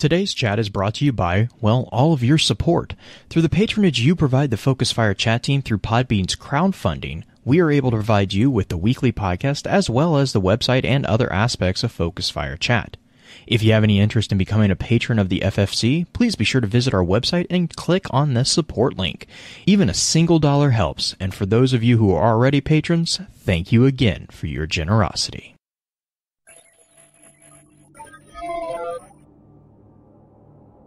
Today's chat is brought to you by, well, all of your support. Through the patronage you provide the Focus Fire chat team through Podbean's crowdfunding, we are able to provide you with the weekly podcast as well as the website and other aspects of Focus Fire chat. If you have any interest in becoming a patron of the FFC, please be sure to visit our website and click on the support link. Even a single dollar helps, and for those of you who are already patrons, thank you again for your generosity.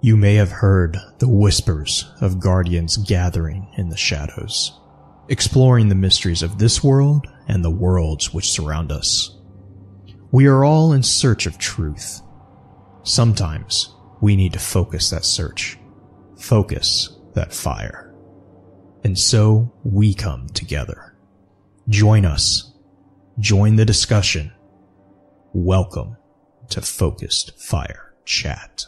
You may have heard the whispers of guardians gathering in the shadows, exploring the mysteries of this world and the worlds which surround us. We are all in search of truth. Sometimes we need to focus that search, focus that fire. And so we come together. Join us. Join the discussion. Welcome to Focused Fire Chat.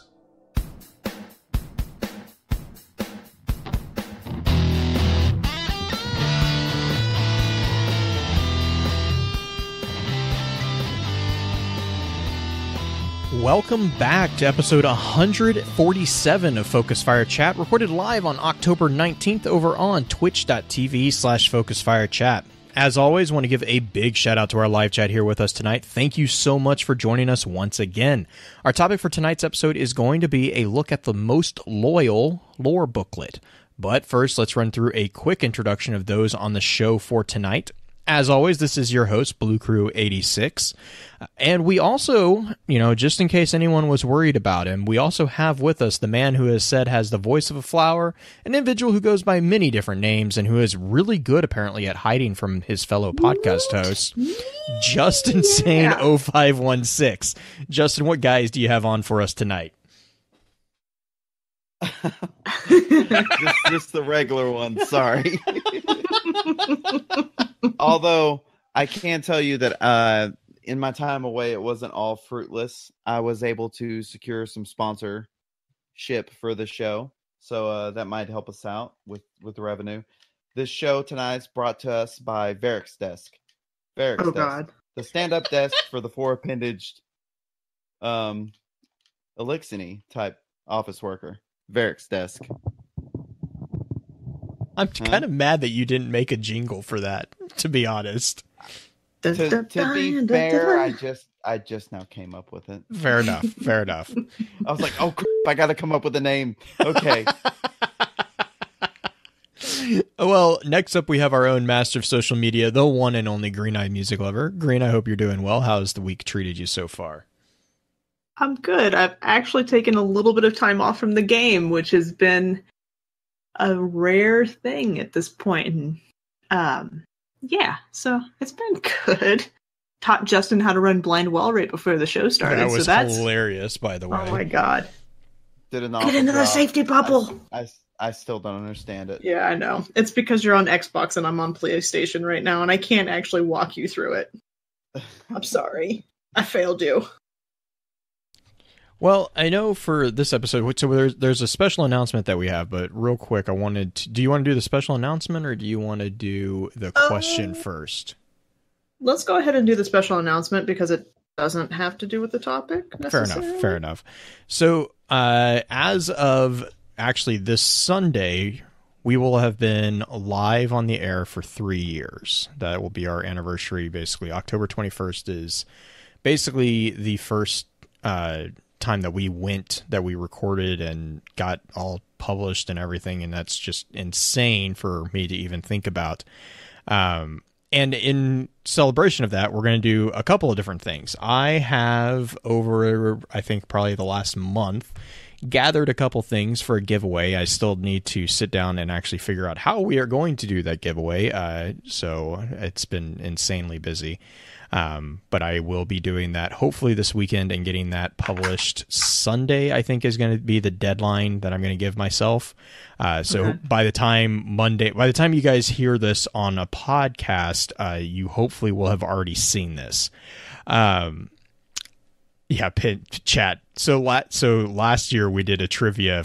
Welcome back to episode 147 of Focus Fire Chat, recorded live on October 19th over on twitch.tv/FocusFireChat. As always, want to give a big shout out to our live chat here with us tonight. Thank you so much for joining us once again. Our topic for tonight's episode is going to be a look at the most loyal lore booklet. But first, let's run through a quick introduction of those on the show for tonight. As always, this is your host, Blue Crew 86. And we also, just in case anyone was worried about him, we also have with us the man who has the voice of a flower, an individual who goes by many different names and who is really good, apparently, at hiding from his fellow podcast hosts, Justin Sane 0516. Justin, what guys do you have on for us tonight? just the regular one, sorry. Although I can tell you that in my time away, it wasn't all fruitless. I was able to secure some sponsorship for the show, so that might help us out with the revenue. This show tonight is brought to us by Variks Desk. Variks Desk, God. The stand-up desk for the four-appendaged Elixir type office worker. Variks Desk. I'm kind of mad that you didn't make a jingle for that, to be honest. To be fair, I just now came up with it. Fair enough. Fair enough. I was like, oh, crap, I got to come up with a name. Okay. Well, next up we have our own master of social media, the one and only Green Eye Music Lover. Green, I hope you're doing well. How's the week treated you so far? I'm good. I've actually taken a little bit of time off from the game, which has been a rare thing at this point. And, so it's been good. Taught Justin how to run blind well right before the show started. That was so that's hilarious, by the way. Oh my god. Get into the safety bubble. I still don't understand it. Yeah, I know. It's because you're on Xbox and I'm on PlayStation right now, and I can't actually walk you through it. I'm sorry. I failed you. Well, I know for this episode, so there's a special announcement that we have, but real quick, do you want to do the special announcement or do you want to do the question first? Let's go ahead and do the special announcement because it doesn't have to do with the topic necessarily. Fair enough. So, as of actually this Sunday, we will have been live on the air for 3 years. That will be our anniversary, basically. October 21st is basically the first time that we recorded and got all published and everything, and that's just insane for me to even think about. And in celebration of that, we're going to do a couple of different things. I have, over I think probably the last month, gathered a couple things for a giveaway. I still need to sit down and actually figure out how we are going to do that giveaway, so it's been insanely busy. But I will be doing that hopefully this weekend and getting that published Sunday, I think is going to be the deadline that I'm going to give myself. So by the time you guys hear this on a podcast, you hopefully will have already seen this. Chat. So last year we did a trivia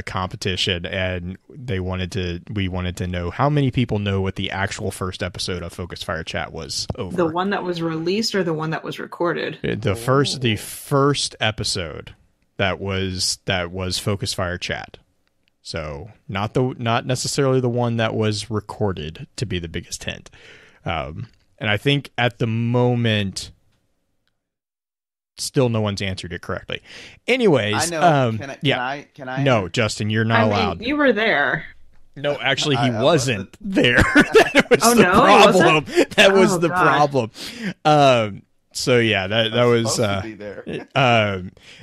competition, and we wanted to know how many people know what the actual first episode of Focus Fire Chat was over. The one that was released or the one that was recorded? The first episode that was Focus Fire chat. So not necessarily the one that was recorded to be the biggest hint. And I think at the moment, still no one's answered it correctly. Anyways, I know. Can I? No, Justin, you're not allowed. You were there. No, actually, he wasn't there. That was Oh, the no, he problem. wasn't? That was Oh, the God. problem. So yeah, that was supposed to be there.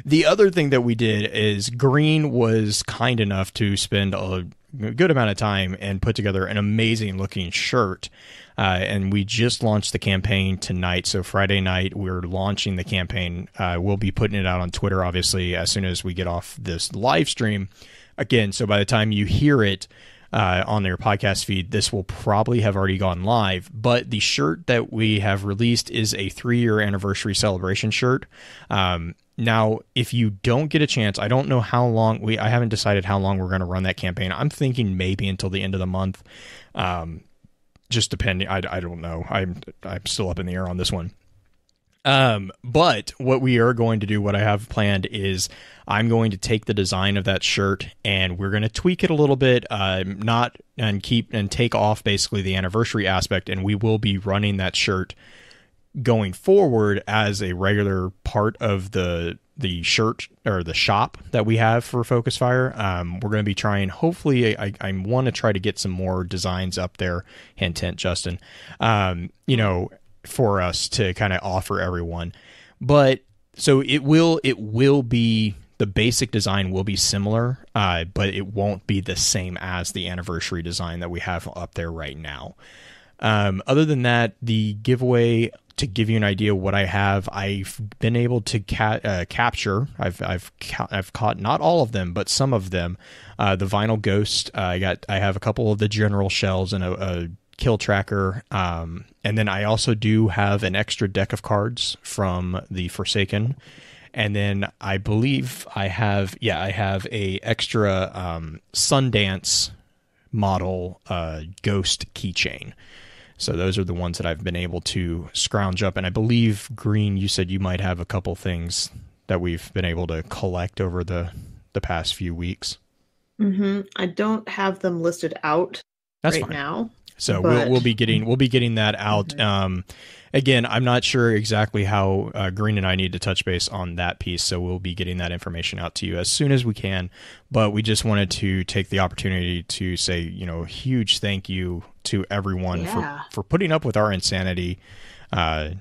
the other thing that we did is Green was kind enough to spend a good amount of time and put together an amazing looking shirt. And we just launched the campaign tonight. So Friday night, we're launching the campaign. We'll be putting it out on Twitter, obviously, as soon as we get off this live stream. Again, so by the time you hear it on your podcast feed, this will probably have already gone live. But the shirt that we have released is a 3-year anniversary celebration shirt. Now, if you don't get a chance, I don't know how long I haven't decided how long we're going to run that campaign. I'm thinking maybe until the end of the month. Just depending. I don't know. I'm still up in the air on this one. But what we are going to do, what I have planned is I'm going to take the design of that shirt and we're going to tweak it a little bit, take off basically the anniversary aspect. And we will be running that shirt going forward as a regular part of the shirt or the shop that we have for Focus Fire. We're going to be trying, hopefully I want to try to get some more designs up there. Hint, Justin, for us to kind of offer everyone. But so it will be, the basic design will be similar, but it won't be the same as the anniversary design that we have up there right now. Other than that, the giveaway, to give you an idea what I have, I've been able to capture. I've caught not all of them, but some of them. The Vinyl Ghost. I have a couple of the general shells and a kill tracker. And then I also do have an extra deck of cards from the Forsaken. And then I believe I have a extra Sundance model ghost keychain. So those are the ones that I've been able to scrounge up. And I believe, Green, you said you might have a couple things that we've been able to collect over the past few weeks. Mm-hmm. I don't have them listed out fine. Now. So but... we'll be getting that out. Mm-hmm. Again, I'm not sure exactly how Green and I need to touch base on that piece, so we'll be getting that information out to you as soon as we can. But we just wanted to take the opportunity to say, huge thank you to everyone for putting up with our insanity for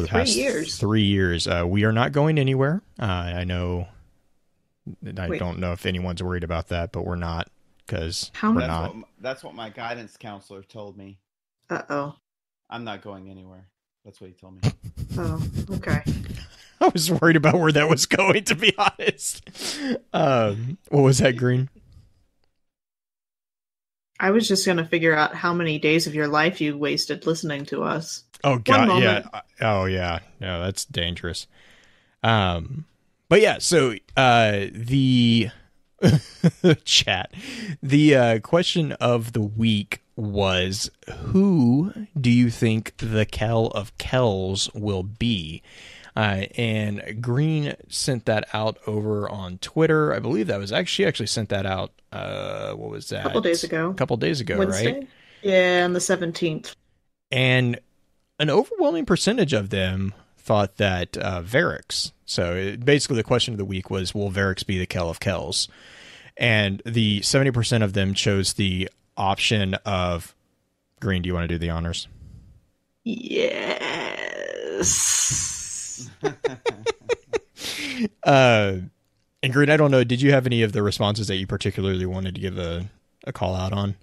the past 3 years. We are not going anywhere. I know. Don't know if anyone's worried about that, but we're not, because we're not. That's what my guidance counselor told me. Uh-oh. I'm not going anywhere. That's what he told me. Oh, okay. I was worried about where that was going, to be honest. What was that, Green? I was just going to figure out how many days of your life you wasted listening to us. Oh, God, yeah. Oh, yeah. No, that's dangerous. But yeah, so the chat. The question of the week was, who do you think the Kell of Kells will be? And Green sent that out over on Twitter. I believe that was actually sent that out. What was that? A couple days ago, Wednesday? Right? Yeah, on the 17th. And an overwhelming percentage of them thought that Variks. So basically the question of the week was, will Variks be the Kell of Kells? And the 70% of them chose the option of, Green, do you want to do the honors? Yes. And Green, I don't know, did you have any of the responses that you particularly wanted to give a call out on?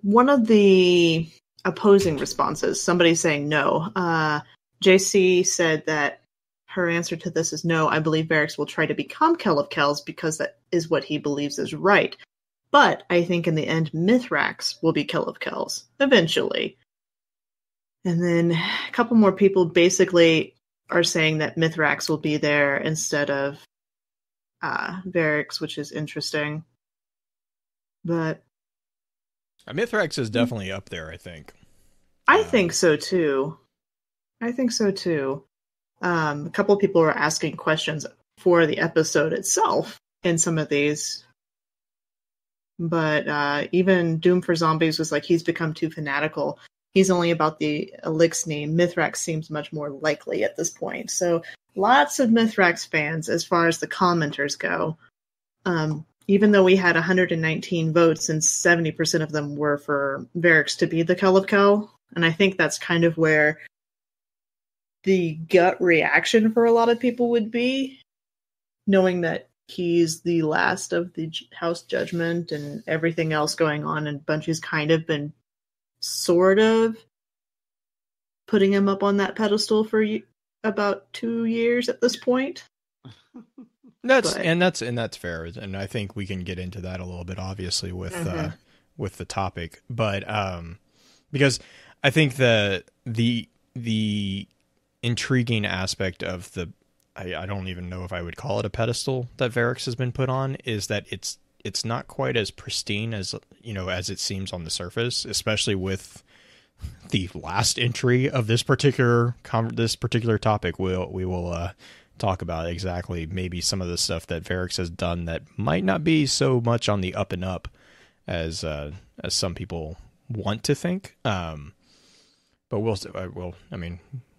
One of the opposing responses, somebody saying no. JC said that her answer to this is no. I believe Variks will try to become Kell of Kells because that is what he believes is right. But I think in the end, Mithrax will be Kell of Kells eventually. And then a couple more people basically are saying that Mithrax will be there instead of Variks, which is interesting. But Mithrax is definitely up there, I think. I think so too. A couple of people were asking questions. for the episode itself in some of these. But even Doom for Zombies was like, he's become too fanatical. He's only about the Elixir. Mithrax seems much more likely at this point. So lots of Mithrax fans as far as the commenters go. Even though we had 119 votes and 70% of them were for Variks to be the Kell of Kell. And I think that's kind of where the gut reaction for a lot of people would be, knowing that he's the last of the House Judgment and everything else going on, and Bungie's kind of been sort of putting him up on that pedestal for about 2 years at this point. That's fair, and I think we can get into that a little bit, obviously, with the topic, but because I think the intriguing aspect of the I don't even know if I would call it a pedestal that Variks has been put on, is that it's not quite as pristine as as it seems on the surface, especially with the last entry of this particular topic. We will talk about exactly maybe some of the stuff that Variks has done that might not be so much on the up and up as some people want to think. But we'll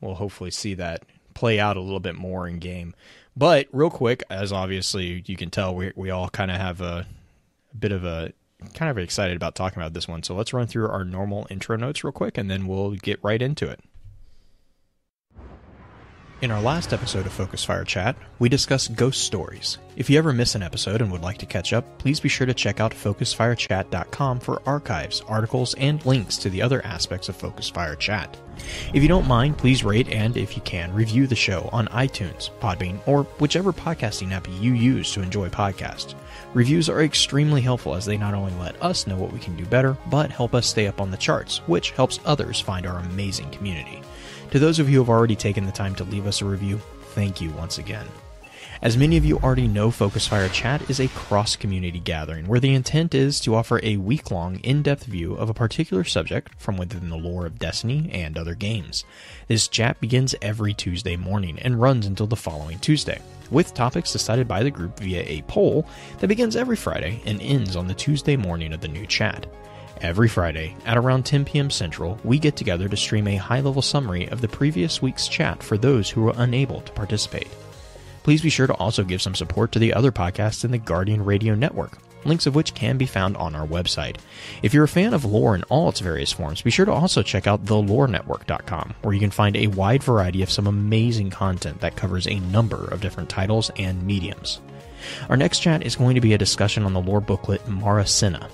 hopefully see that play out a little bit more in game. But real quick, as obviously you can tell, we all kind of have a bit of a kind of excited about talking about this one. So let's run through our normal intro notes real quick, and then we'll get right into it. In our last episode of Focus Fire Chat, we discussed ghost stories. If you ever miss an episode and would like to catch up, please be sure to check out focusfirechat.com for archives, articles, and links to the other aspects of Focus Fire Chat. If you don't mind, please rate and, if you can, review the show on iTunes, Podbean, or whichever podcasting app you use to enjoy podcasts. Reviews are extremely helpful, as they not only let us know what we can do better, but help us stay up on the charts, which helps others find our amazing community. To those of you who have already taken the time to leave us a review, thank you once again. As many of you already know, Focus Fire Chat is a cross-community gathering where the intent is to offer a week-long, in-depth view of a particular subject from within the lore of Destiny and other games. This chat begins every Tuesday morning and runs until the following Tuesday, with topics decided by the group via a poll that begins every Friday and ends on the Tuesday morning of the new chat. Every Friday, at around 10 p.m. Central, we get together to stream a high-level summary of the previous week's chat for those who were unable to participate. Please be sure to also give some support to the other podcasts in the Guardian Radio Network, links of which can be found on our website. If you're a fan of lore in all its various forms, be sure to also check out thelorenetwork.com, where you can find a wide variety of some amazing content that covers a number of different titles and mediums. Our next chat is going to be a discussion on the lore booklet Maracina.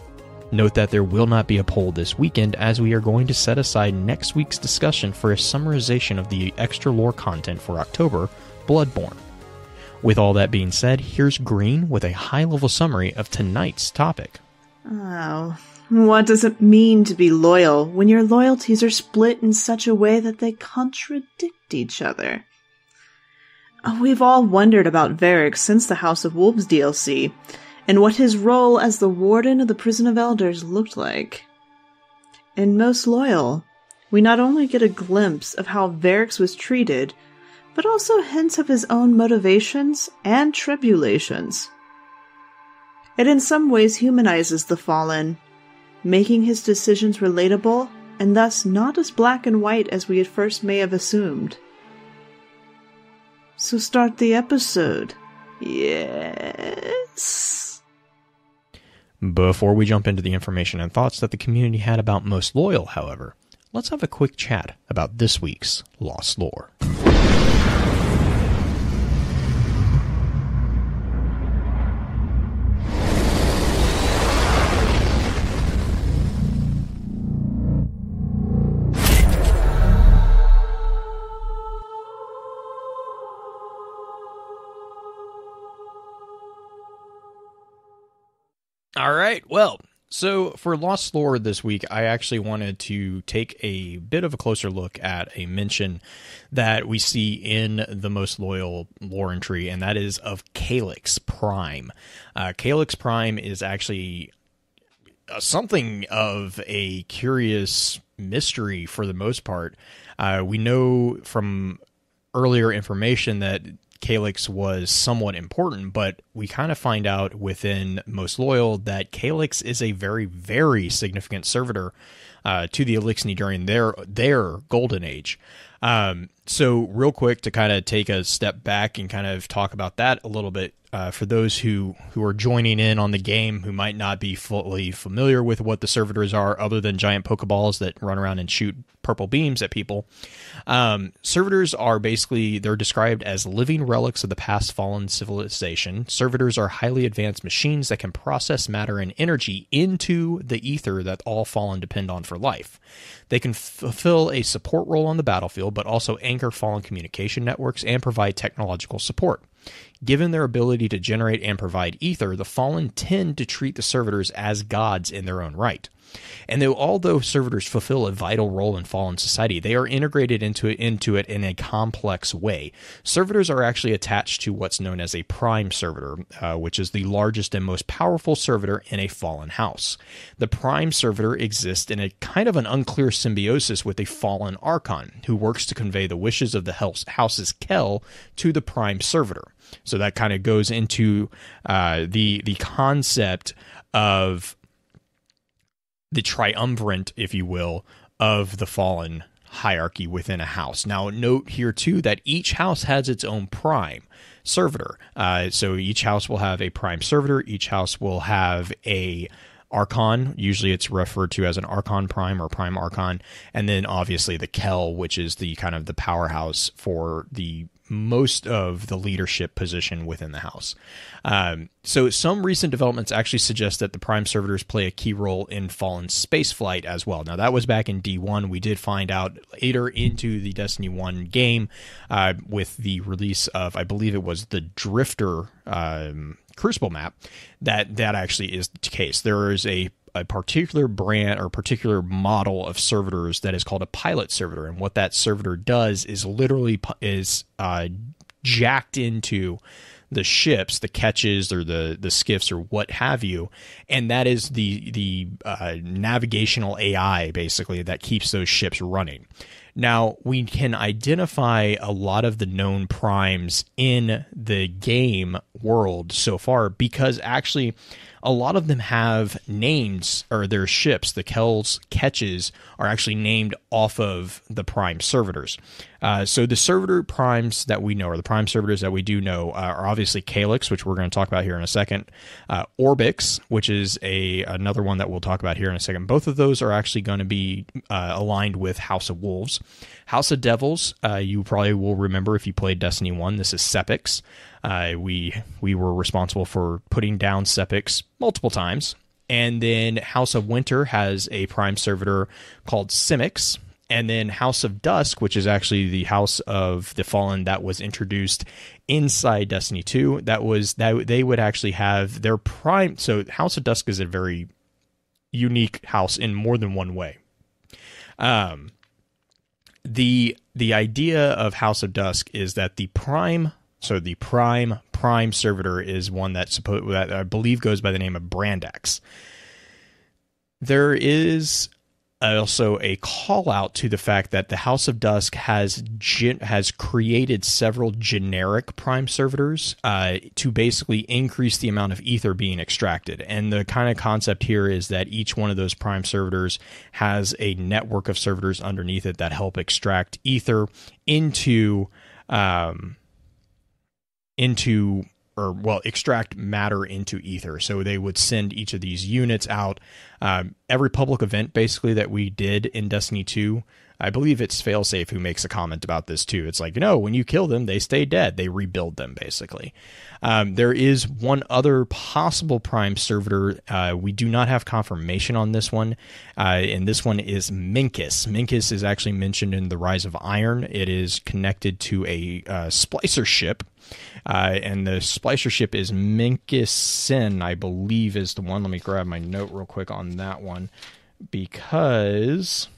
Note that there will not be a poll this weekend, as we are going to set aside next week's discussion for a summarization of the extra lore content for October, Bloodborne. With all that being said, here's Green with a high-level summary of tonight's topic. Oh, what does it mean to be loyal when your loyalties are split in such a way that they contradict each other? We've all wondered about Variks since the House of Wolves DLC, and what his role as the Warden of the Prison of Elders looked like. In Most Loyal, we not only get a glimpse of how Variks was treated, but also hints of his own motivations and tribulations. It in some ways humanizes the Fallen, making his decisions relatable and thus not as black and white as we at first may have assumed. So start the episode. Yes. Before we jump into the information and thoughts that the community had about Most Loyal, however, let's have a quick chat about this week's Lost Lore. All right, well, so for Lost Lore this week, I actually wanted to take a bit of a closer look at a mention that we see in the Most Loyal lore entry, and that is of Kaliks Prime. Kaliks Prime is actually something of a curious mystery for the most part. We know from earlier information that Kaliks was somewhat important, but we kind of find out within Most Loyal that Kaliks is a very, very significant servitor to the Elixni during their golden age. So real quick to kind of take a step back and kind of talk about that a little bit, for those who are joining in on the game who might not be fully familiar with what the servitors are other than giant Pokeballs that run around and shoot purple beams at people. Servitors are basically, they're described as living relics of the past fallen civilization. Servitors are highly advanced machines that can process matter and energy into the ether that all fallen depend on for life. They can fulfill a support role on the battlefield, but also anchor fallen communication networks and provide technological support. Given their ability to generate and provide ether, the Fallen tend to treat the servitors as gods in their own right. And although servitors fulfill a vital role in Fallen society, they are integrated into it in a complex way. Servitors are actually attached to what's known as a prime servitor, which is the largest and most powerful servitor in a Fallen house. The prime servitor exists in a kind of an unclear symbiosis with a Fallen archon, who works to convey the wishes of the house's Kel to the prime servitor. So that kind of goes into the concept of the triumvirate, if you will, of the Fallen hierarchy within a house. Now, note here, too, that each house has its own prime servitor. So each house will have a prime servitor. Each house will have a Archon. Usually it's referred to as an Archon Prime or Prime Archon. And then, obviously, the Kel, which is the kind of the powerhouse for the most of the leadership position within the house. So some recent developments actually suggest that the prime servitors play a key role in Fallen spaceflight as well. Now, that was back in D1. We did find out later into the Destiny 1 game with the release of, I believe it was the Drifter Crucible map, that actually is the case. There is a particular brand or particular model of servitors that is called a pilot servitor, and what that servitor does is literally jacked into the ships, the catches or the skiffs or what have you, and that is the navigational AI basically that keeps those ships running. Now, we can identify a lot of the known primes in the game world so far because actually a lot of them have names, or their ships, the Kel's catches, are actually named off of the prime servitors. So the servitor primes that we know, or the prime servitors that we do know, are obviously Kaliks, which we're going to talk about here in a second. Orbix, which is another one that we'll talk about here in a second. Both of those are actually going to be aligned with House of Wolves. House of Devils, you probably will remember if you played Destiny 1, this is Sepix. We were responsible for putting down Sepix multiple times. And then House of Winter has a prime servitor called Simics. And then House of Dusk, which is actually the House of the Fallen that was introduced inside Destiny 2, that they would actually have their prime. So House of Dusk is a very unique house in more than one way. The idea of House of Dusk is that the prime servitor is one that I believe goes by the name of Brandax. There is also a call out to the fact that the House of Dusk has created several generic prime servitors to basically increase the amount of ether being extracted. And the kind of concept here is that each one of those prime servitors has a network of servitors underneath it that help extract ether extract matter into ether. So they would send each of these units out. Every public event basically that we did in Destiny 2, I believe it's Failsafe who makes a comment about this too. It's like, when you kill them, they stay dead. They rebuild them basically. There is one other possible prime servitor. We do not have confirmation on this one. And this one is Minkus. Minkus is actually mentioned in the Rise of Iron. It is connected to a splicer ship. And the splicer ship is Minkus Sin, I believe is the one. Let me grab my note real quick on that one, because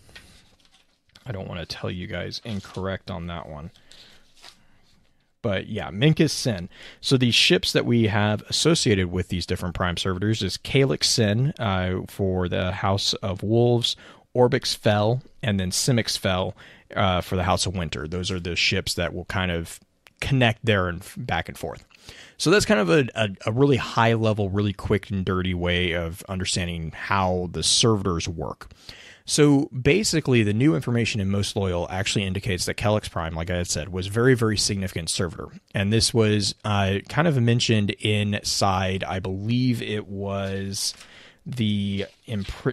I don't want to tell you guys incorrect on that one. But yeah, Minkus Sin. So the ships that we have associated with these different prime servitors is Kaliks Sin for the House of Wolves, Orbix Fel, and then Simics Fel for the House of Winter. Those are the ships that will kind of connect there and back and forth. So that's kind of a really high level, really quick and dirty way of understanding how the servitors work. So basically, the new information in Most Loyal actually indicates that Kaliks Prime, like I had said, was very, very significant servitor. And this was kind of mentioned inside, I believe it was the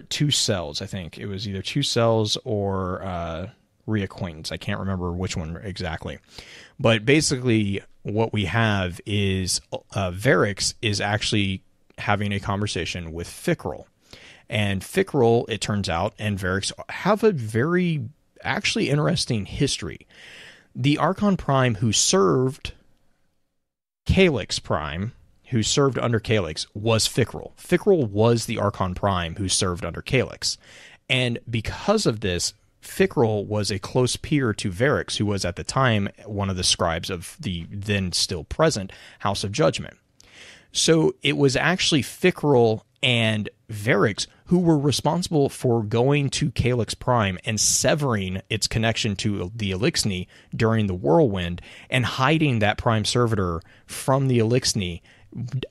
2 cells, I think. It was either 2 cells or Reacquaintance. I can't remember which one exactly. But basically, what we have is Variks is actually having a conversation with Fikrul. And Fikrul, it turns out, and Variks have a very actually interesting history. The Archon Prime who served Kaliks Prime, who served under Kaliks, was Fikrul. Fikrul was the Archon Prime who served under Kaliks. And because of this, Fikrul was a close peer to Variks, who was at the time one of the scribes of the then still present House of Judgment. So it was actually Fikrul and Variks who were responsible for going to Kaliks Prime and severing its connection to the Eliksni during the Whirlwind and hiding that Prime Servitor from the Eliksni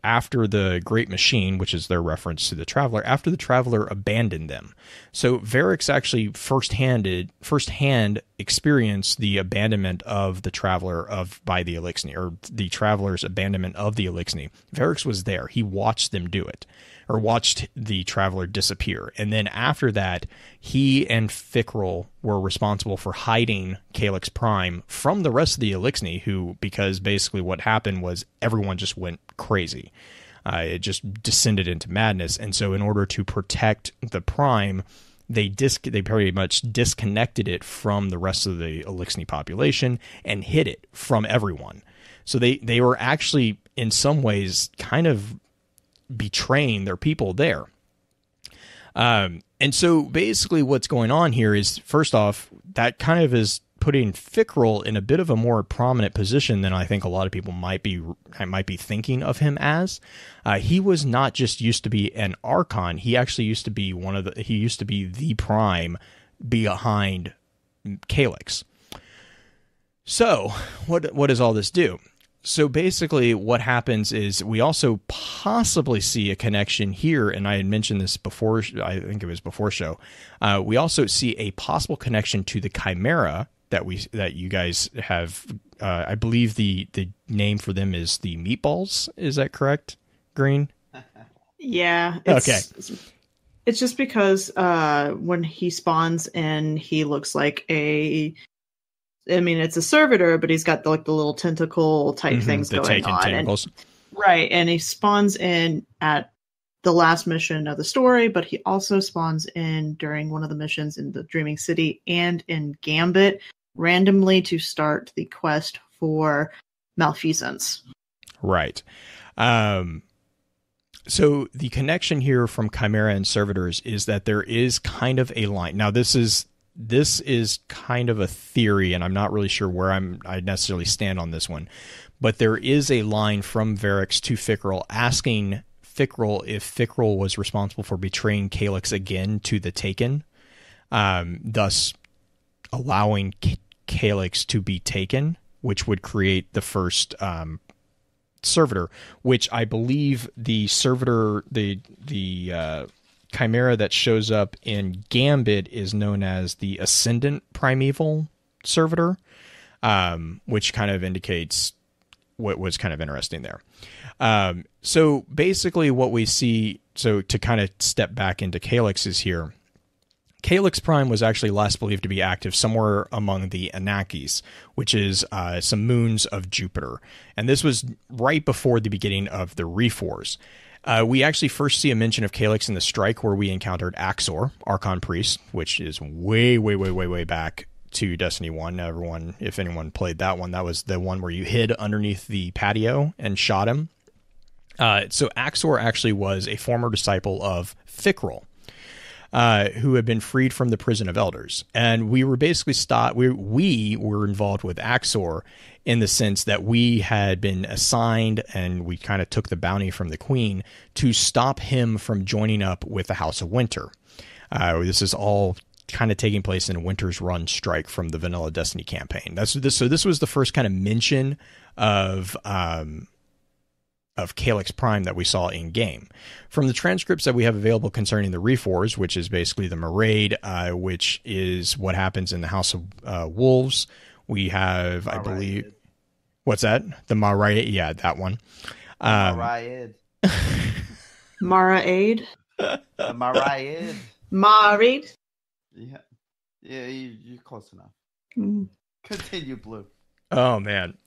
after the Great Machine, which is their reference to the Traveler, after the Traveler abandoned them. So Variks actually firsthand experienced the abandonment of the Traveler by the Eliksni, or the Traveler's abandonment of the Eliksni. Variks was there. He watched them do it, or watched the Traveler disappear. And then after that, he and Fikrul were responsible for hiding Kaliks Prime from the rest of the Eliksni, who, because basically what happened was everyone just went crazy. It just descended into madness. And so in order to protect the Prime, they pretty much disconnected it from the rest of the Eliksni population and hid it from everyone. So they were actually, in some ways, kind of betraying their people there. And so basically what's going on here is, first off, that kind of is putting Fikrul in a bit of a more prominent position than I think a lot of people might be thinking of him as. He was not just used to be an Archon. He actually used to be the Prime behind Kaliks. So what does all this do? So basically what happens is we also possibly see a connection here, and I had mentioned this before, I think it was before show. We also see a possible connection to the Chimera that you guys have. I believe the name for them is the Meatballs. Is that correct, Green? Yeah. Okay. It's just because when he spawns in, he looks like it's a servitor, but he's got the little tentacle type things going on. Tentacles. Right, and he spawns in at the last mission of the story, but he also spawns in during one of the missions in the Dreaming City and in Gambit, randomly to start the quest for malfeasance. Right. So the connection here from Chimera and Servitors is that there is kind of a line. Now, this is kind of a theory, and I'm not really sure where I necessarily stand on this one, but there is a line from Variks to Fikrul asking Fikrul if Fikrul was responsible for betraying Kaliks again to the Taken, thus allowing Kaliks to be taken, which would create the first servitor, which I believe the servitor, the Chimera that shows up in Gambit is known as the Ascendant Primeval Servitor, which kind of indicates what was kind of interesting there. So basically what we see, so to kind of step back into Kaliks is here, Kaliks Prime was actually last believed to be active somewhere among the Anakis, which is some moons of Jupiter. And this was right before the beginning of the Reforce. We actually first see a mention of Kaliks in the Strike, where we encountered Axor, Archon Priest, which is way back to Destiny 1. If anyone played that one, that was the one where you hid underneath the patio and shot him. So Axor actually was a former disciple of Fikrul, who had been freed from the prison of elders. And we were basically we were involved with Axor in the sense that we had been assigned, and we kind of took the bounty from the Queen to stop him from joining up with the House of Winter. This is all kind of taking place in Winter's Run strike from the vanilla Destiny campaign. So this was the first kind of mention of Kaliks Prime that we saw in game. From the transcripts that we have available concerning the Reforge, which is basically the Maraid, which is what happens in the House of Wolves, we have, I believe, what's that? The Maraid, yeah, that one. Maraid. Maraid. Maraid. Maraid. Yeah, you're close enough. Mm. Continue, Blue. Oh man.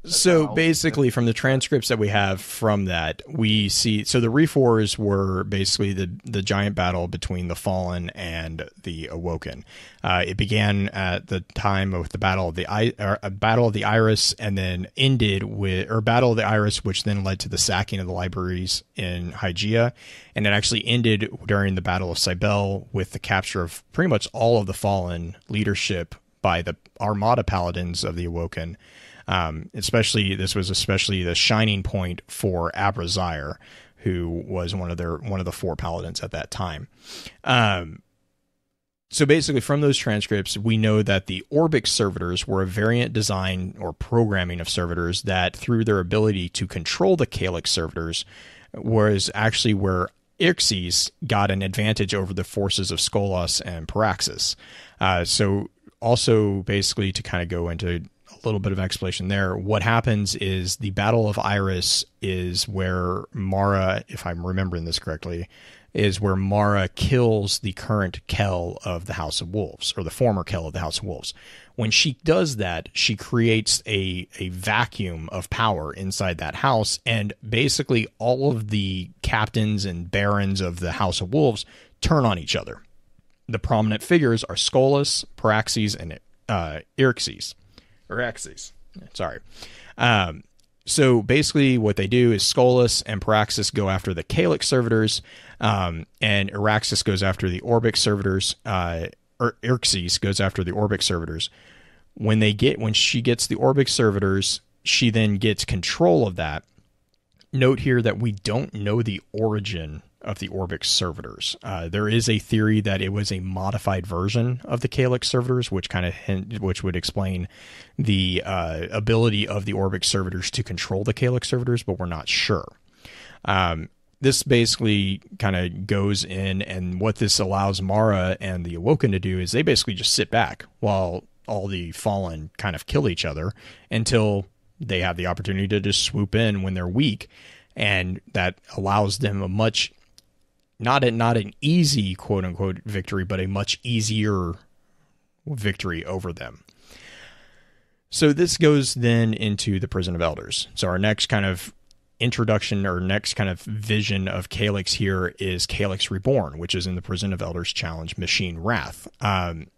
So basically, from the transcripts that we have from that, we see, so the Reforges were basically the giant battle between the Fallen and the Awoken. It began at the time of the Battle of the Iris, and then ended with, or Battle of the Iris, which then led to the sacking of the libraries in Hygeia, and it actually ended during the Battle of Cybele with the capture of pretty much all of the Fallen leadership by the Armada Paladins of the Awoken. This was especially the shining point for Abrazire, who was one of the 4 paladins at that time. So basically, from those transcripts, we know that the Orbix servitors were a variant design or programming of servitors that, through their ability to control the Kaliks servitors, was actually where Xyz got an advantage over the forces of Skolas and Paraxis. So also, basically, to kind of go into a little bit of explanation there, what happens is the Battle of Iris is where Mara, if I'm remembering this correctly, is where Mara kills the current Kell of the House of Wolves, or the former Kell of the House of Wolves. When she does that, she creates a vacuum of power inside that house, and basically all of the captains and barons of the House of Wolves turn on each other. The prominent figures are Skolas, Paraxis, and Xyz. Or Axis. Sorry. So basically what they do is Skolas and Paraxis go after the Kaliks servitors, and Araxis goes after the Orbix servitors, or Xyz goes after the Orbix servitors. When she gets the Orbix servitors, she then gets control of that. Note here that we don't know the origin of the Orbix servitors. There is a theory that it was a modified version of the Kaliks servitors, which would explain the ability of the Orbix servitors to control the Kaliks servitors, but we're not sure. This basically kind of goes in, and what this allows Mara and the Awoken to do is they basically just sit back while all the Fallen kind of kill each other until they have the opportunity to just swoop in when they're weak, and that allows them a much, not an easy quote unquote victory, but a much easier victory over them. So this goes then into the Prison of Elders. So our next kind of introduction, or next kind of vision of Kaliks here is Kaliks Reborn, which is in the Prison of Elders challenge Machine Wrath.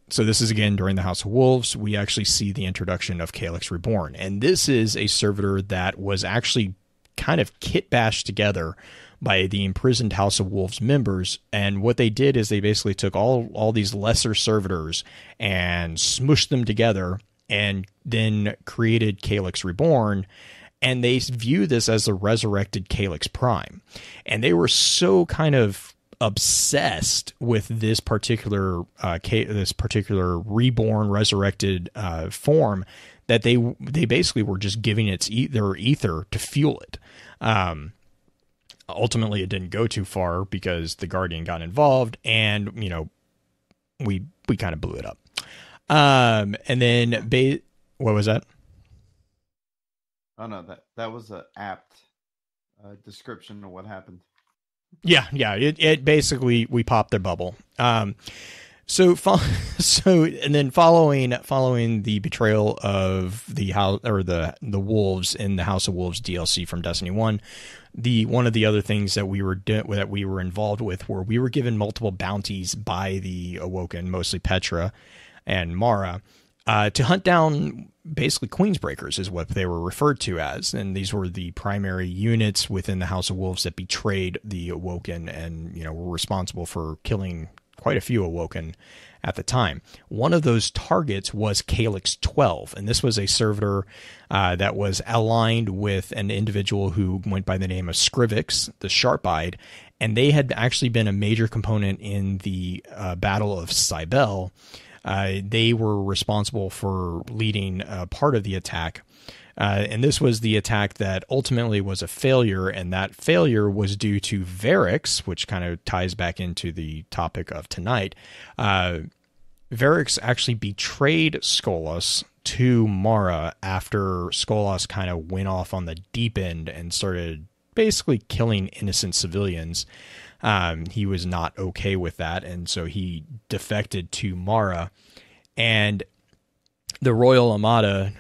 So this is again during the House of Wolves. We actually see the introduction of Kaliks Reborn, and this is a servitor that was actually kind of kit bashed together by the imprisoned House of Wolves members. And what they did is they basically took all these lesser servitors and smushed them together and then created Kaliks Reborn. And they view this as the resurrected Kaliks Prime. And they were so kind of obsessed with this particular reborn, resurrected form that they basically were just giving their ether to fuel it. Ultimately, it didn't go too far because the Guardian got involved, and we kind of blew it up. And then what was that? Oh no, that was an apt description of what happened. Yeah. It basically, we popped their bubble. So and then following the betrayal of the house, or the wolves in the House of Wolves DLC from Destiny 1, one of the other things that we were involved with were we were given multiple bounties by the Awoken, mostly Petra and Mara, to hunt down basically Queensbreakers is what they were referred to as. And these were the primary units within the House of Wolves that betrayed the Awoken and, were responsible for killing quite a few Awoken at the time. One of those targets was Kaliks 12, and this was a servitor that was aligned with an individual who went by the name of Skrivix, the Sharp-Eyed, and they had actually been a major component in the Battle of Cybele. They were responsible for leading part of the attack And this was the attack that ultimately was a failure, and that failure was due to Variks, which kind of ties back into the topic of tonight. Variks actually betrayed Skolas to Mara after Skolas kind of went off on the deep end and started basically killing innocent civilians. He was not okay with that, and so he defected to Mara. And the Royal Armada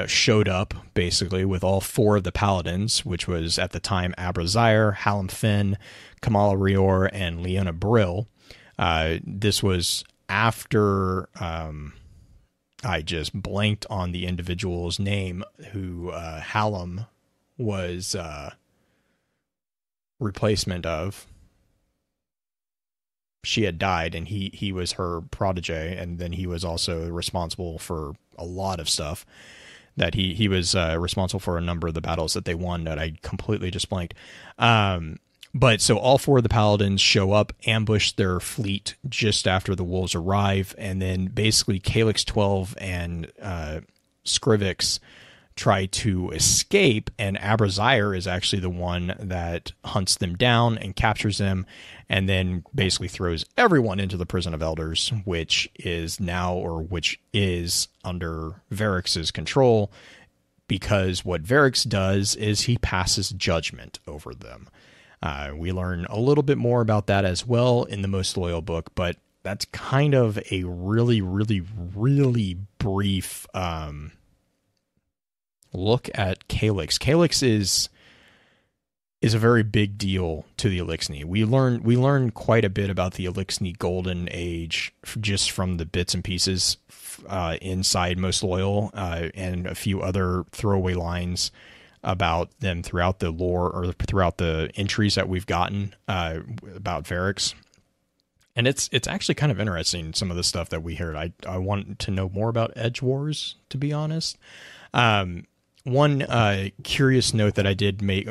showed up, basically, with all 4 of the Paladins, which was, at the time, Abrazire, Hallam Finn, Kamala Rior, and Leona Brill. This was after... I just blanked on the individual's name who Hallam was replacement of. She had died, and he was her protege, and then he was also responsible for a lot of stuff. That he was responsible for a number of the battles that they won that I completely just blanked. But so all 4 of the Paladins show up, ambush their fleet just after the wolves arrive, and then basically Kaliks 12 and Skrivix try to escape, and Abrazire is actually the one that hunts them down and captures them, and then basically throws everyone into the Prison of Elders, which is under Variks's control, because what Variks does is he passes judgment over them. We learn a little bit more about that as well in the Most Loyal book, but that's kind of a really, really, really brief look at Kaliks. Kaliks is a very big deal to the Eliksni. We learn quite a bit about the Eliksni Golden Age just from the bits and pieces inside Most Loyal, and a few other throwaway lines about them throughout the lore or throughout the entries that we've gotten about Variks. And it's actually kind of interesting, some of the stuff that we heard. I want to know more about Edge Wars, to be honest. One curious note that I did make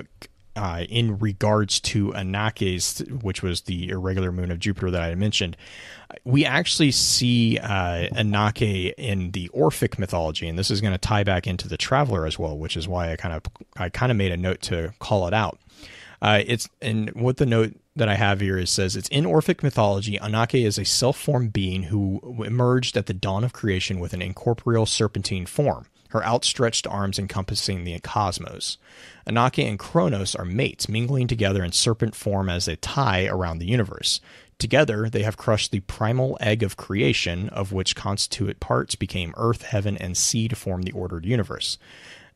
in regards to Anake's, which was the irregular moon of Jupiter that I mentioned, we actually see Anake in the Orphic mythology, and this is going to tie back into the Traveler as well, which is why I kind of made a note to call it out. And what the note that I have here says, it's in Orphic mythology, Anake is a self-formed being who emerged at the dawn of creation with an incorporeal serpentine form, her outstretched arms encompassing the cosmos. Anake and Kronos are mates, mingling together in serpent form as they tie around the universe. Together, they have crushed the primal egg of creation, of which constituent parts became earth, heaven, and sea to form the ordered universe.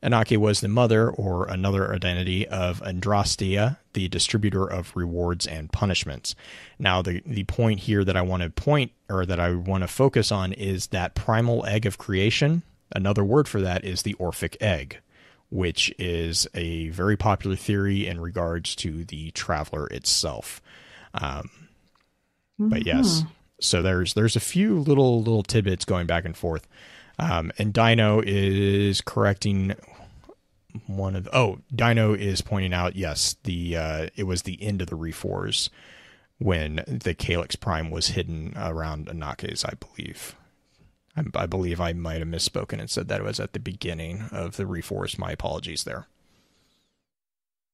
Anake was the mother, or another identity, of Andrastia, the distributor of rewards and punishments. Now, the point here that I want to focus on is that primal egg of creation. Another word for that is the Orphic egg, which is a very popular theory in regards to the Traveler itself. But yes, so there's a few little tidbits going back and forth. And Dino is correcting Dino is pointing out, yes, it was the end of the Refors when the Kaliks Prime was hidden around Anake's, I believe. I believe I might have misspoken and said that it was at the beginning of the Reforce. My apologies there.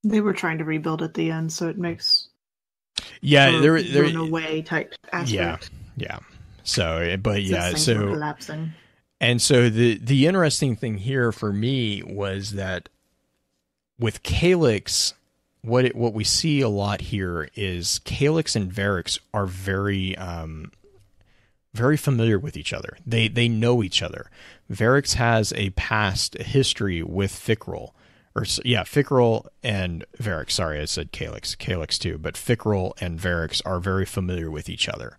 They were trying to rebuild at the end, so it makes there run away type aspect. Yeah. So, but Since yeah, things so were collapsing. And so the interesting thing here for me was that with Kaliks, what we see a lot here is Kaliks and Variks are very very familiar with each other. They know each other. Variks has a history with Fikrul. Fikrul and Variks. Sorry, I said Kaliks too, but Fikrul and Variks are very familiar with each other.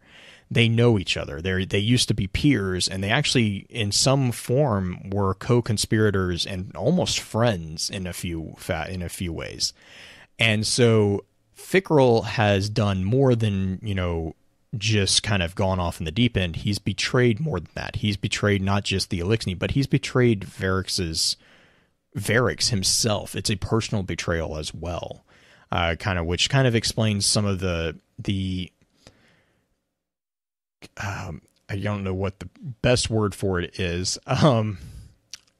They know each other. They used to be peers, and they actually, in some form, were co-conspirators and almost friends in a few ways. And so Fikrul has done more than, just kind of gone off in the deep end. He's betrayed more than that. He's betrayed not just the Eliksni, but he's betrayed Variks himself. It's a personal betrayal as well, which kind of explains some of the I don't know what the best word for it is. I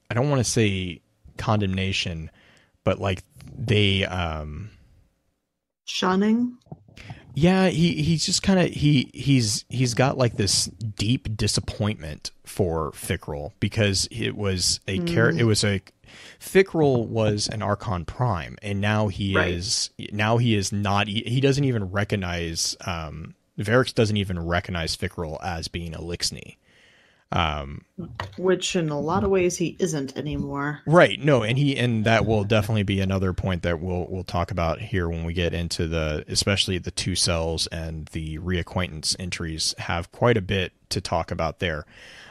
don't want to say condemnation, but like they shunning. Yeah, he's just kind of he's got like this deep disappointment for Fikrul, because it was a Fikrul was an Archon Prime, and now he is not, he doesn't even recognize Variks doesn't even recognize Fikrul as being a Lixni. Which in a lot of ways he isn't anymore. Right. No, and that will definitely be another point that we'll talk about here when we get into especially the two cells and the reacquaintance entries have quite a bit to talk about there.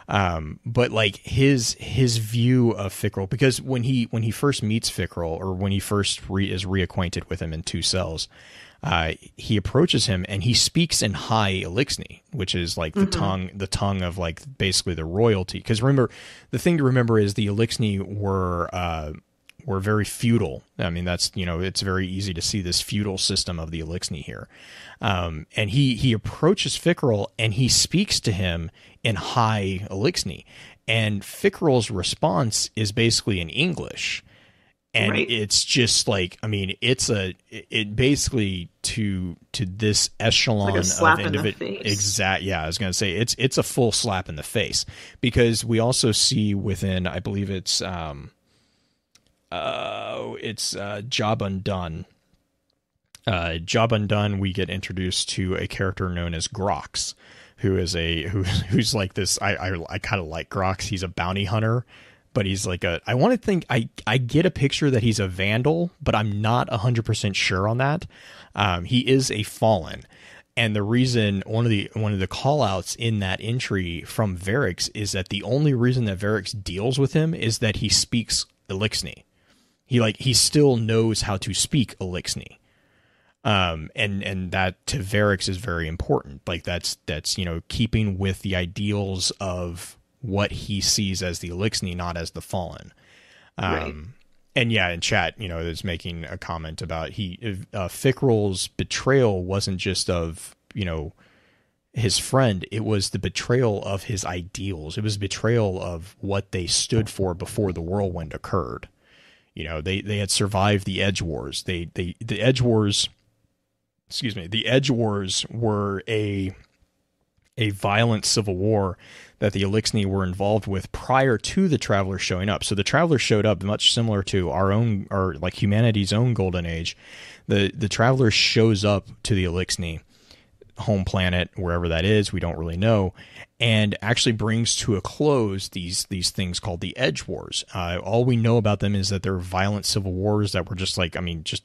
But like his view of Fikrul, because when he first meets Fikrul, or when he first is reacquainted with him in two cells, he approaches him and he speaks in High Elixni, which is like the tongue of like basically the royalty. Because remember, the thing to remember is the Elixni were very feudal. I mean, that's, it's very easy to see this feudal system of the Elixni here. And he approaches Fikrul and he speaks to him in High Elixni, and Fikrul's response is basically in English. And it's just like, I mean, it basically to this echelon like a slap of in the face. Exact. Yeah, I was going to say it's a full slap in the face, because we also see within, I believe it's Job Undone. Job Undone, we get introduced to a character known as Grox, who is who's like this. I kind of like Grox. He's a bounty hunter. But he's like I want to think, I get a picture that he's a vandal, but I'm not 100% sure on that. He is a fallen. And the reason, one of the call outs in that entry from Variks is that the only reason that Variks deals with him is that he speaks Elixni. He still knows how to speak Elixni. And that to Variks is very important. Like that's, keeping with the ideals of what he sees as the Elixni, not as the fallen. And yeah, in chat, is making a comment about Fikrul's betrayal wasn't just of, his friend. It was the betrayal of his ideals. It was betrayal of what they stood for before the whirlwind occurred. They had survived the Edge Wars. The Edge Wars, the Edge Wars were a violent civil war that the Elixni were involved with prior to the Travelers showing up. So the Travelers showed up much similar to our like humanity's own golden age. The Traveler shows up to the Elixni home planet, wherever that is, we don't really know, and actually brings to a close these things called the Edge Wars. All we know about them is that they're violent civil wars that were just just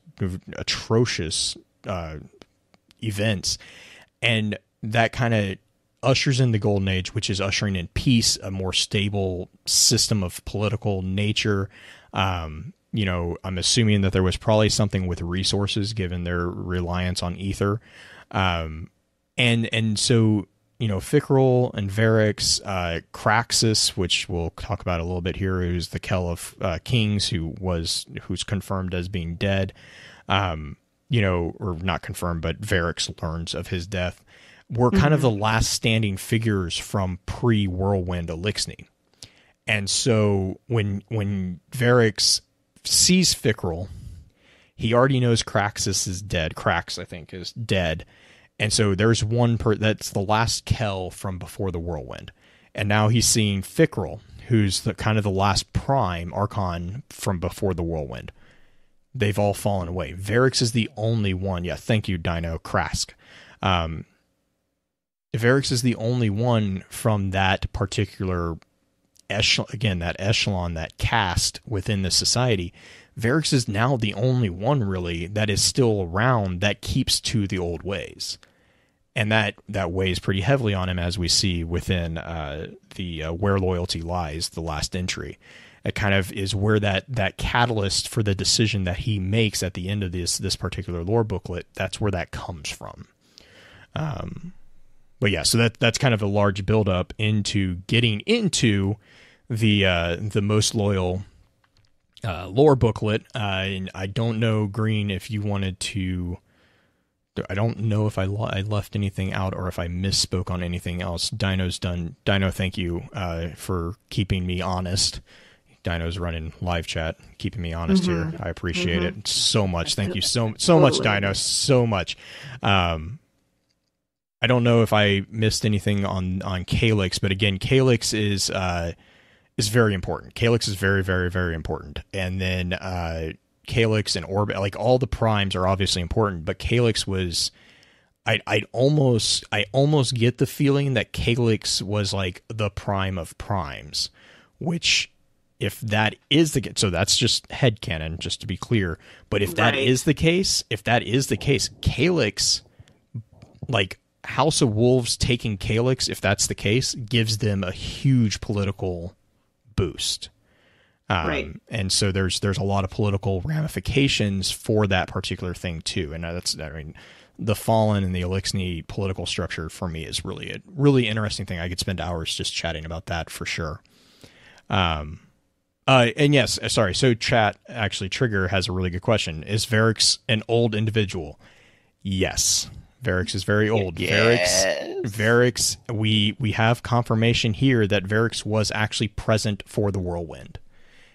atrocious events, and that kind of ushers in the golden age, which is ushering in peace, a more stable system of political nature. I'm assuming that there was probably something with resources given their reliance on ether. And so, Fikrul and Variks, Kraxus, which we'll talk about a little bit here, who's the Kell of Kings, who's confirmed as being dead, or not confirmed, but Variks learns of his death, were kind of the last standing figures from pre-Whirlwind Elixni. And so when Variks sees Fikrul, he already knows Kraxus is dead. Krax, I think, is dead. And so there's one that's the last Kell from before the Whirlwind. And now he's seeing Fikrul, who's kind of the last prime Archon from before the Whirlwind. They've all fallen away. Variks is the only one. Yeah, thank you, Dino Krask. Variks is the only one from that particular echelon, that caste within the society. Variks is now the only one really that is still around that keeps to the old ways. And that weighs pretty heavily on him, as we see within the Where Loyalty Lies, the last entry. It kind of is where that catalyst for the decision that he makes at the end of this particular lore booklet, that's where that comes from. But yeah, so that's kind of a large buildup into getting into the most loyal lore booklet. And I don't know, Green, if you wanted to. I don't know if I left anything out or if I misspoke on anything else. Dino's done. Dino, thank you for keeping me honest. Dino's running live chat, keeping me honest here. I appreciate it so much. Thank you so much, Dino. So much. I don't know if I missed anything on Kaliks, but again, Kaliks is very important. Kaliks is very, very, very important. And then Kaliks and Orbit, like all the primes are obviously important, but Kaliks was, I almost get the feeling that Kaliks was like the prime of primes, which if that is the case, so that's just headcanon, just to be clear. But if that is the case, Kaliks, like House of Wolves taking Kaliks, if that's the case, gives them a huge political boost. And so there's a lot of political ramifications for that particular thing too. And the Fallen and the Elixni political structure for me is really a really interesting thing. I could spend hours just chatting about that for sure. And yes, sorry. So chat, actually Trigger has a really good question. Is Variks an old individual? Yes. Variks is very old. Yes. Variks, we have confirmation here that Variks was actually present for the whirlwind.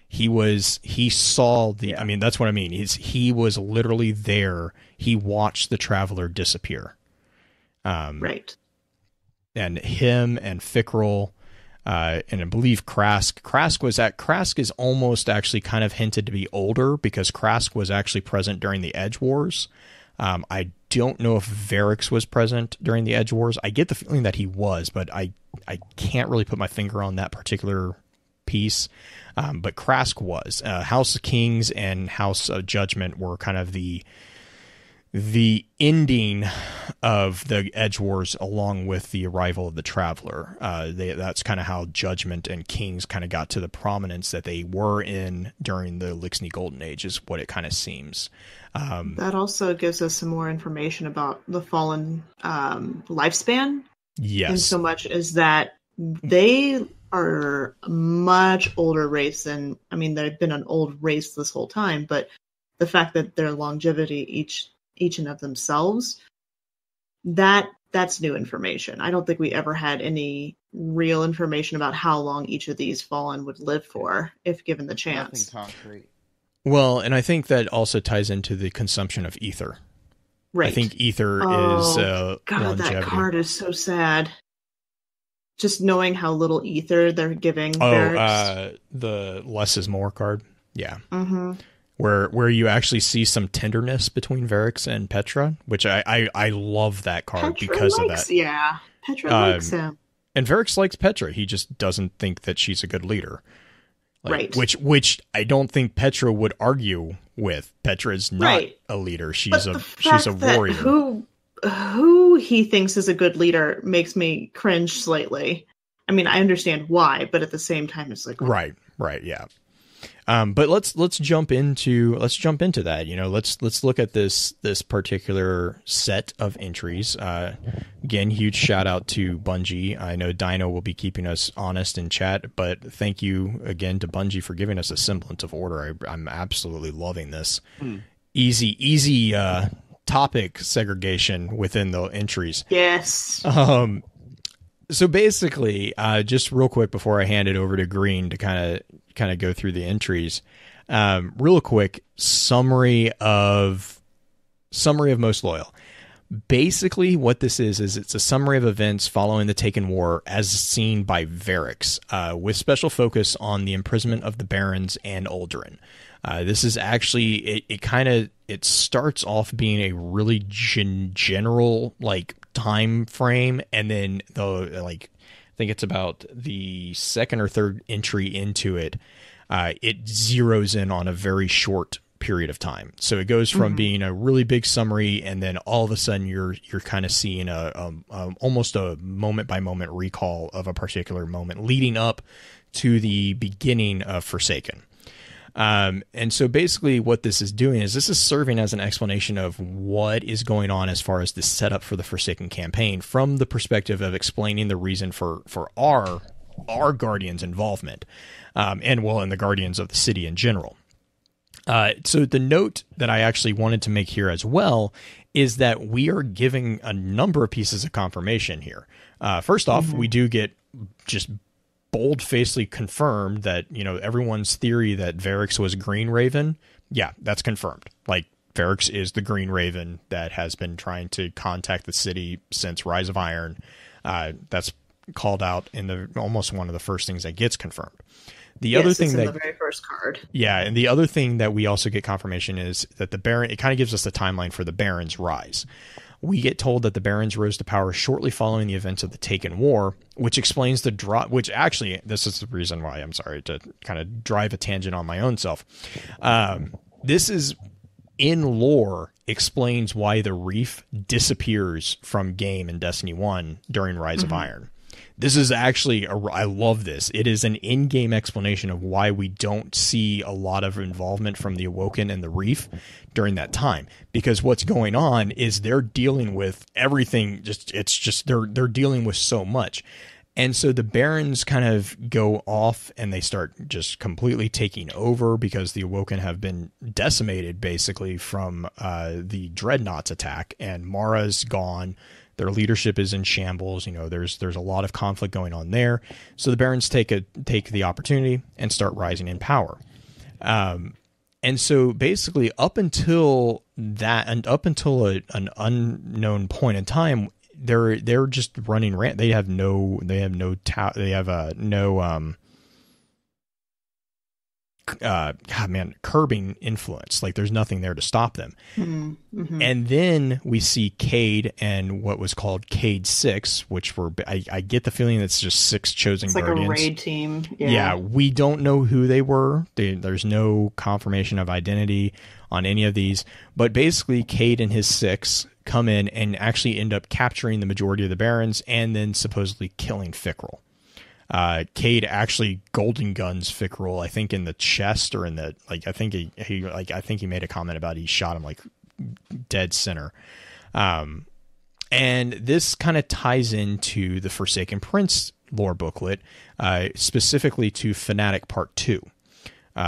He saw the, I mean, that's what I mean. He was literally there. He watched the traveler disappear. Right. And him and Fikrul, and I believe Krask. Krask is almost actually kind of hinted to be older because Krask was actually present during the Edge Wars. I don't know if Variks was present during the Edge Wars. I get the feeling that he was, but I can't really put my finger on that particular piece. But Krask was. House of Kings and House of Judgment were kind of the ending of the Edge Wars along with the arrival of the Traveler. That's kind of how Judgment and Kings kind of got to the prominence that they were in during the Elixni Golden Age, is what it kind of seems. That also gives us some more information about the Fallen lifespan. Yes. In so much as that they are a much older race than, I mean, they've been an old race this whole time, but the fact that their longevity, each and of themselves, that's new information. I don't think we ever had any real information about how long each of these Fallen would live for if given the chance. Nothing concrete. Well, and I think that also ties into the consumption of ether. Right. I think ether is God, longevity. that card is so sad. Just knowing how little ether they're giving. Variks. The less is more card. Yeah. Mm-hmm. Where you actually see some tenderness between Variks and Petra, which I love that card because of that. Yeah, Petra likes him. And Variks likes Petra. He just doesn't think that she's a good leader. Right. Which I don't think Petra would argue with. Petra is not a leader. She's a warrior. Who he thinks is a good leader makes me cringe slightly. I mean, I understand why, but at the same time, it's like right, yeah. But let's jump into that. You know, let's look at this particular set of entries. Again, huge shout out to Bungie. I know Dino will be keeping us honest in chat, but thank you again to Bungie for giving us a semblance of order. I'm absolutely loving this. Easy topic segregation within the entries. Yes. So basically, just real quick before I hand it over to Green to kind of go through the entries, real quick summary of Most Loyal. Basically, what this is it's a summary of events following the Taken War as seen by Variks, with special focus on the imprisonment of the Barons and Uldren. This is actually it starts off being a really general like time frame, and then I think it's about the second or third entry into it, it zeroes in on a very short period of time. So it goes from being a really big summary, and then all of a sudden you're kind of seeing almost a moment by moment recall of a particular moment leading up to the beginning of Forsaken. And so basically what this is doing is this is serving as an explanation of what is going on as far as the setup for the Forsaken campaign from the perspective of explaining the reason for our Guardians' involvement, and the Guardians of the city in general. So the note that I actually wanted to make here as well is that we are giving a number of pieces of confirmation here. First off, we do get just bold-facedly confirmed that, everyone's theory that Variks was Green Raven, yeah, that's confirmed. Like, Variks is the Green Raven that has been trying to contact the city since Rise of Iron. That's called out in almost one of the first things that gets confirmed. The other thing the very first card. Yeah, and the other thing that we also get confirmation is that the Baron, it kind of gives us the timeline for the Baron's rise. We get told that the Barons rose to power shortly following the events of the Taken War, which explains the drop, which actually, this is the reason why I'm sorry to kind of drive a tangent on my own self. This is, in lore, explains why the Reef disappears from game in Destiny 1 during Rise of Iron. This is actually, I love this. It is an in-game explanation of why we don't see a lot of involvement from the Awoken and the Reef during that time. Because what's going on is they're dealing with everything. They're dealing with so much. And so the Barons kind of go off and they start just completely taking over because the Awoken have been decimated basically from the Dreadnought's attack, and Mara's gone. Their leadership is in shambles. There's a lot of conflict going on there. So the Barons take the opportunity and start rising in power. And so basically up until that, and up until an unknown point in time, they're just running rant. They have no curbing influence. Like, there's nothing there to stop them. Mm-hmm. And then we see Cade and what was called Cade 6, which I get the feeling that's just 6 chosen guardians. It's like a raid team. Yeah, we don't know who they were. There's no confirmation of identity on any of these. But basically, Cade and his 6 come in and actually end up capturing the majority of the Barons and then supposedly killing Fikrul. Cade actually golden guns Fikrul, I think in the chest or in the, like, I think he made a comment about he shot him like dead center. And this kind of ties into the Forsaken Prince lore booklet, specifically to Fanatic Part 2.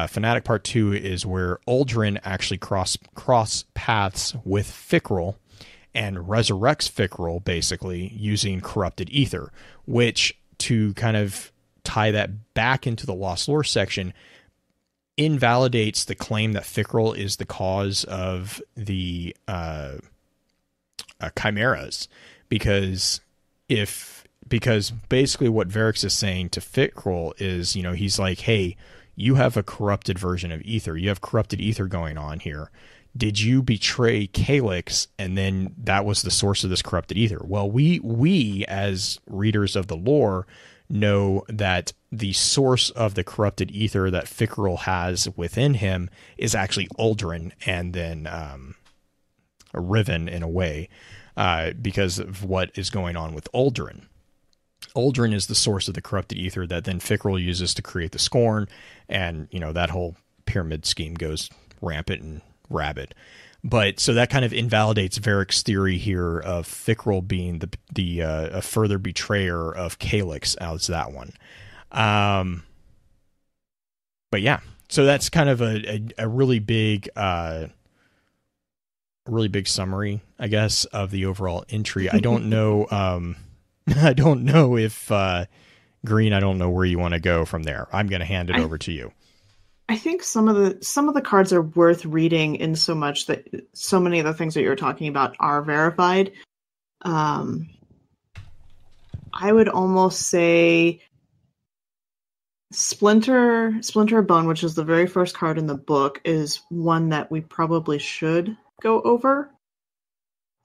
Fanatic Part 2 is where Uldren actually cross paths with Fikrul and resurrects Fikrul basically using corrupted ether, which, to kind of tie that back into the Lost Lore section, invalidates the claim that Fikrul is the cause of the chimeras, because basically what Variks is saying to Fikrul is, he's like, hey, you have a corrupted version of ether. You have corrupted ether going on here. Did you betray Kaliks, and then that was the source of this corrupted ether? Well, we as readers of the lore know that the source of the corrupted ether that Fikrul has within him is actually Uldren, and then Riven in a way, because of what is going on with Uldren. Uldren is the source of the corrupted ether that then Fikrul uses to create the Scorn, and that whole pyramid scheme goes rampant and rabid. But so that kind of invalidates Variks' theory here of Fikrul being a further betrayer of Kaliks as that one. But yeah, so that's kind of a really big summary, I guess, of the overall entry. I don't know. I don't know if Green. I don't know where you want to go from there. I'm going to hand it over to you. I think some of the cards are worth reading, in so much that so many of the things that you're talking about are verified. I would almost say Splinter Bone, which is the very first card in the book, is one that we probably should go over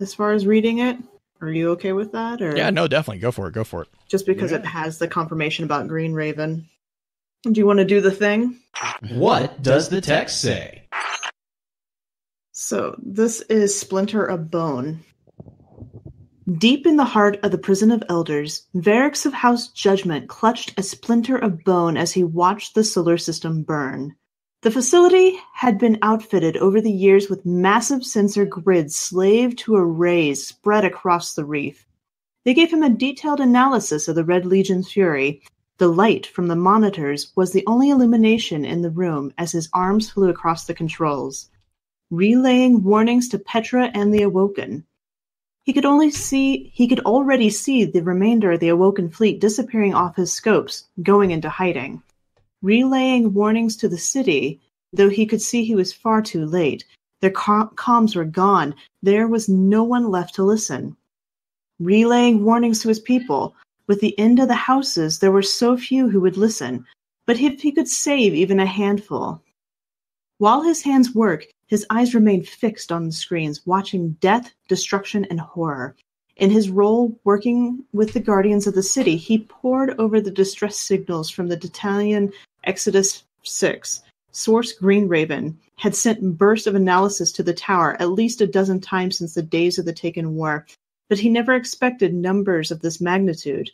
as far as reading it. Are you okay with that? Or yeah, no, definitely go for it. Just because it has the confirmation about Green Raven. Do you want to do the thing? What does the text say? So this is Splinter of Bone. Deep in the heart of the prison of elders, Variks of House Judgment clutched a splinter of bone as he watched the solar system burn. The facility had been outfitted over the years with massive sensor grids slaved to arrays spread across the reef. They gave him a detailed analysis of the Red Legion's fury. The light from the monitors was the only illumination in the room as his arms flew across the controls, relaying warnings to Petra and the Awoken. He could already see the remainder of the Awoken fleet disappearing off his scopes, going into hiding. Relaying warnings to the city, though he could see he was far too late. Their comms were gone. There was no one left to listen. Relaying warnings to his people. With the end of the houses, there were so few who would listen. But if he could save even a handful. While his hands work, his eyes remain fixed on the screens, watching death, destruction, and horror. In his role working with the Guardians of the City, he pored over the distress signals from the Battalion Exodus 6. Source Green Raven had sent bursts of analysis to the tower at least a dozen times since the days of the Taken War, but he never expected numbers of this magnitude.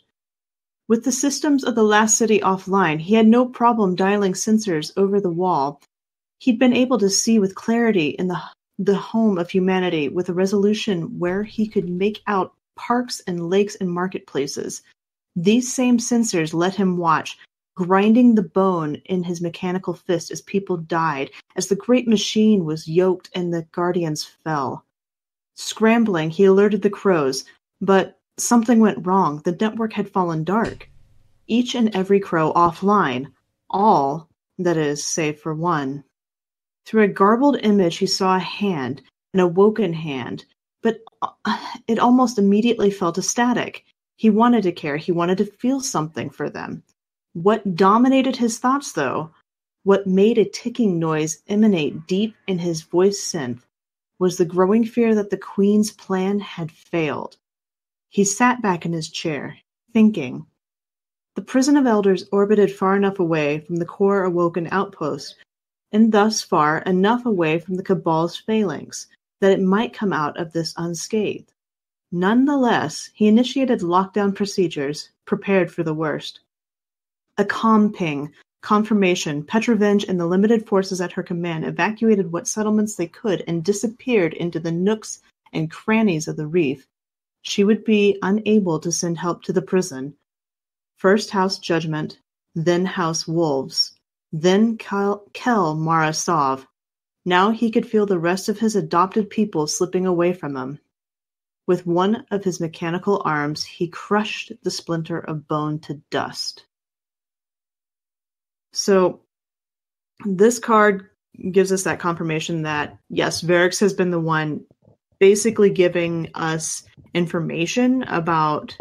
With the systems of the last city offline, he had no problem dialing sensors over the wall. He'd been able to see with clarity in the home of humanity with a resolution where he could make out parks and lakes and marketplaces. These same sensors let him watch, grinding the bone in his mechanical fist as people died, as the great machine was yoked and the Guardians fell. Scrambling, he alerted the crows, but something went wrong. The network had fallen dark. Each and every crow offline. All, that is, save for one. Through a garbled image, he saw a hand, an awoken hand, but it almost immediately fell to static. He wanted to care. He wanted to feel something for them. What dominated his thoughts, though, what made a ticking noise emanate deep in his voice synth, was the growing fear that the Queen's plan had failed. He sat back in his chair, thinking. The prison of elders orbited far enough away from the core awoken outpost, and thus far enough away from the Cabal's phalanx, that it might come out of this unscathed. Nonetheless, he initiated lockdown procedures, prepared for the worst. A comm ping, confirmation, Petrovenge and the limited forces at her command evacuated what settlements they could and disappeared into the nooks and crannies of the reef. She would be unable to send help to the prison. First House Judgment, then House Wolves, then Kel Marasov. Now he could feel the rest of his adopted people slipping away from him. With one of his mechanical arms, he crushed the splinter of bone to dust. So, this card gives us that confirmation that, yes, Variks has been the one basically giving us information about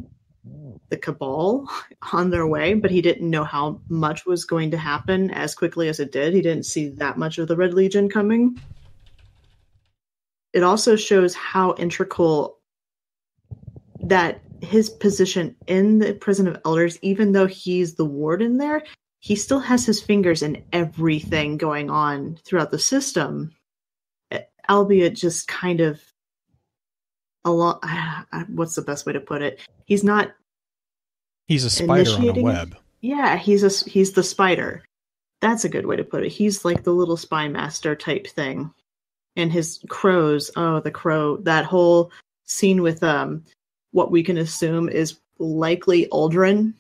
the Cabal on their way, but he didn't know how much was going to happen as quickly as it did. He didn't see that much of the Red Legion coming. It also shows how integral that his position in the Prison of Elders, even though he's the warden there, he still has his fingers in everything going on throughout the system, albeit just kind of a lot. What's the best way to put it? He's not. He's a spider on a web. Yeah, he's the spider. That's a good way to put it. He's like the little spy master type thing. And his crows, the crow, that whole scene with what we can assume is likely Uldren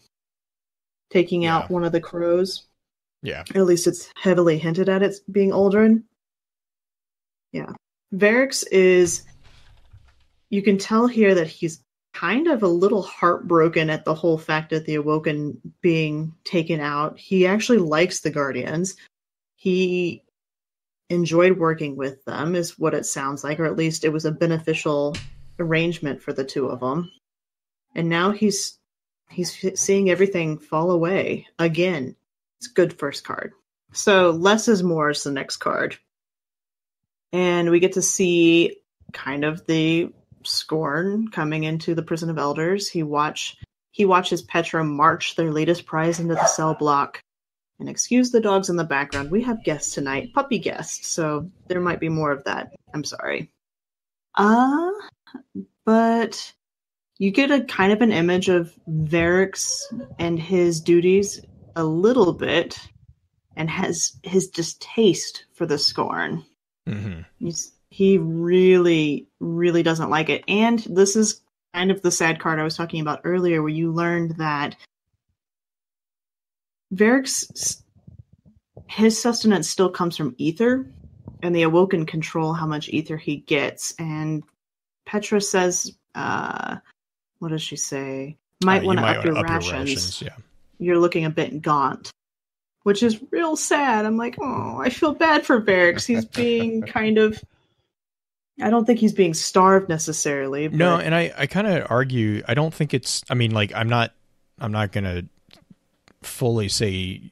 taking out one of the crows. Yeah. At least it's heavily hinted at it being Uldren. Yeah. Variks is, you can tell here that he's kind of a little heartbroken at the whole fact that the Awoken being taken out. He actually likes the Guardians. He enjoyed working with them, is what it sounds like, or at least it was a beneficial arrangement for the two of them. And now he's seeing everything fall away again. It's a good first card. So less is more is the next card. And we get to see kind of the Scorn coming into the Prison of Elders. He watches Petra march their latest prize into the cell block. And excuse the dogs in the background. We have guests tonight, puppy guests, so there might be more of that. I'm sorry. But you get a kind of an image of Variks and his duties a little bit, and has his distaste for the Scorn. Mm-hmm. He really, really doesn't like it. And this is kind of the sad card I was talking about earlier, where you learned that Variks, his sustenance still comes from ether, and the Awoken control how much ether he gets. And Petra says what does she say? Might want to up your rations. Yeah. You're looking a bit gaunt, which is real sad. I'm like, oh, I feel bad for Variks. He's being kind of. I don't think he's being starved necessarily. But... No, and I kind of argue. I don't think it's. I mean, like, I'm not gonna fully say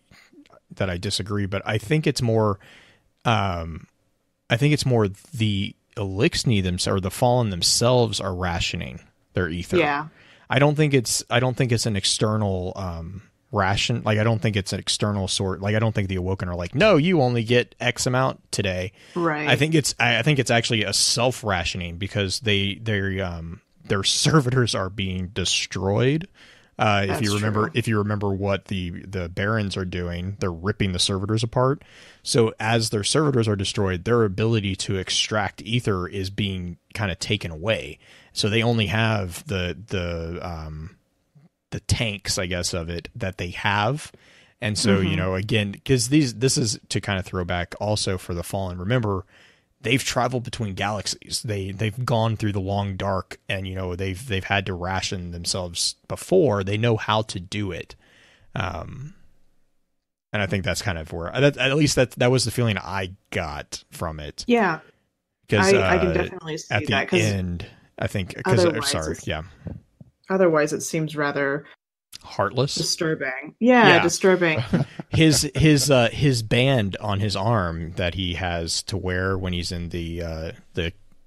that I disagree, but I think it's more. I think it's more the Elixni themselves or the Fallen themselves are rationing their ether. Yeah. I don't think it's an external ration. Like, I don't think it's an external sort. Like, I don't think the Awoken are like, no, you only get X amount today. Right. I think it's actually a self rationing because their servitors are being destroyed. If you remember what the barons are doing, they're ripping the servitors apart. So as their servitors are destroyed, their ability to extract ether is being kind of taken away. So they only have the tanks, I guess, of it that they have. And so, you know, again, because this is to kind of throw back also for the Fallen. Remember, they've traveled between galaxies. They've gone through the long dark, and you know they've had to ration themselves before. They know how to do it, and I think that's kind of where at least that was the feeling I got from it. Yeah, because I can definitely see at that. the end, I think because otherwise it seems rather heartless, disturbing. Yeah. Disturbing. his band on his arm that he has to wear when he's in the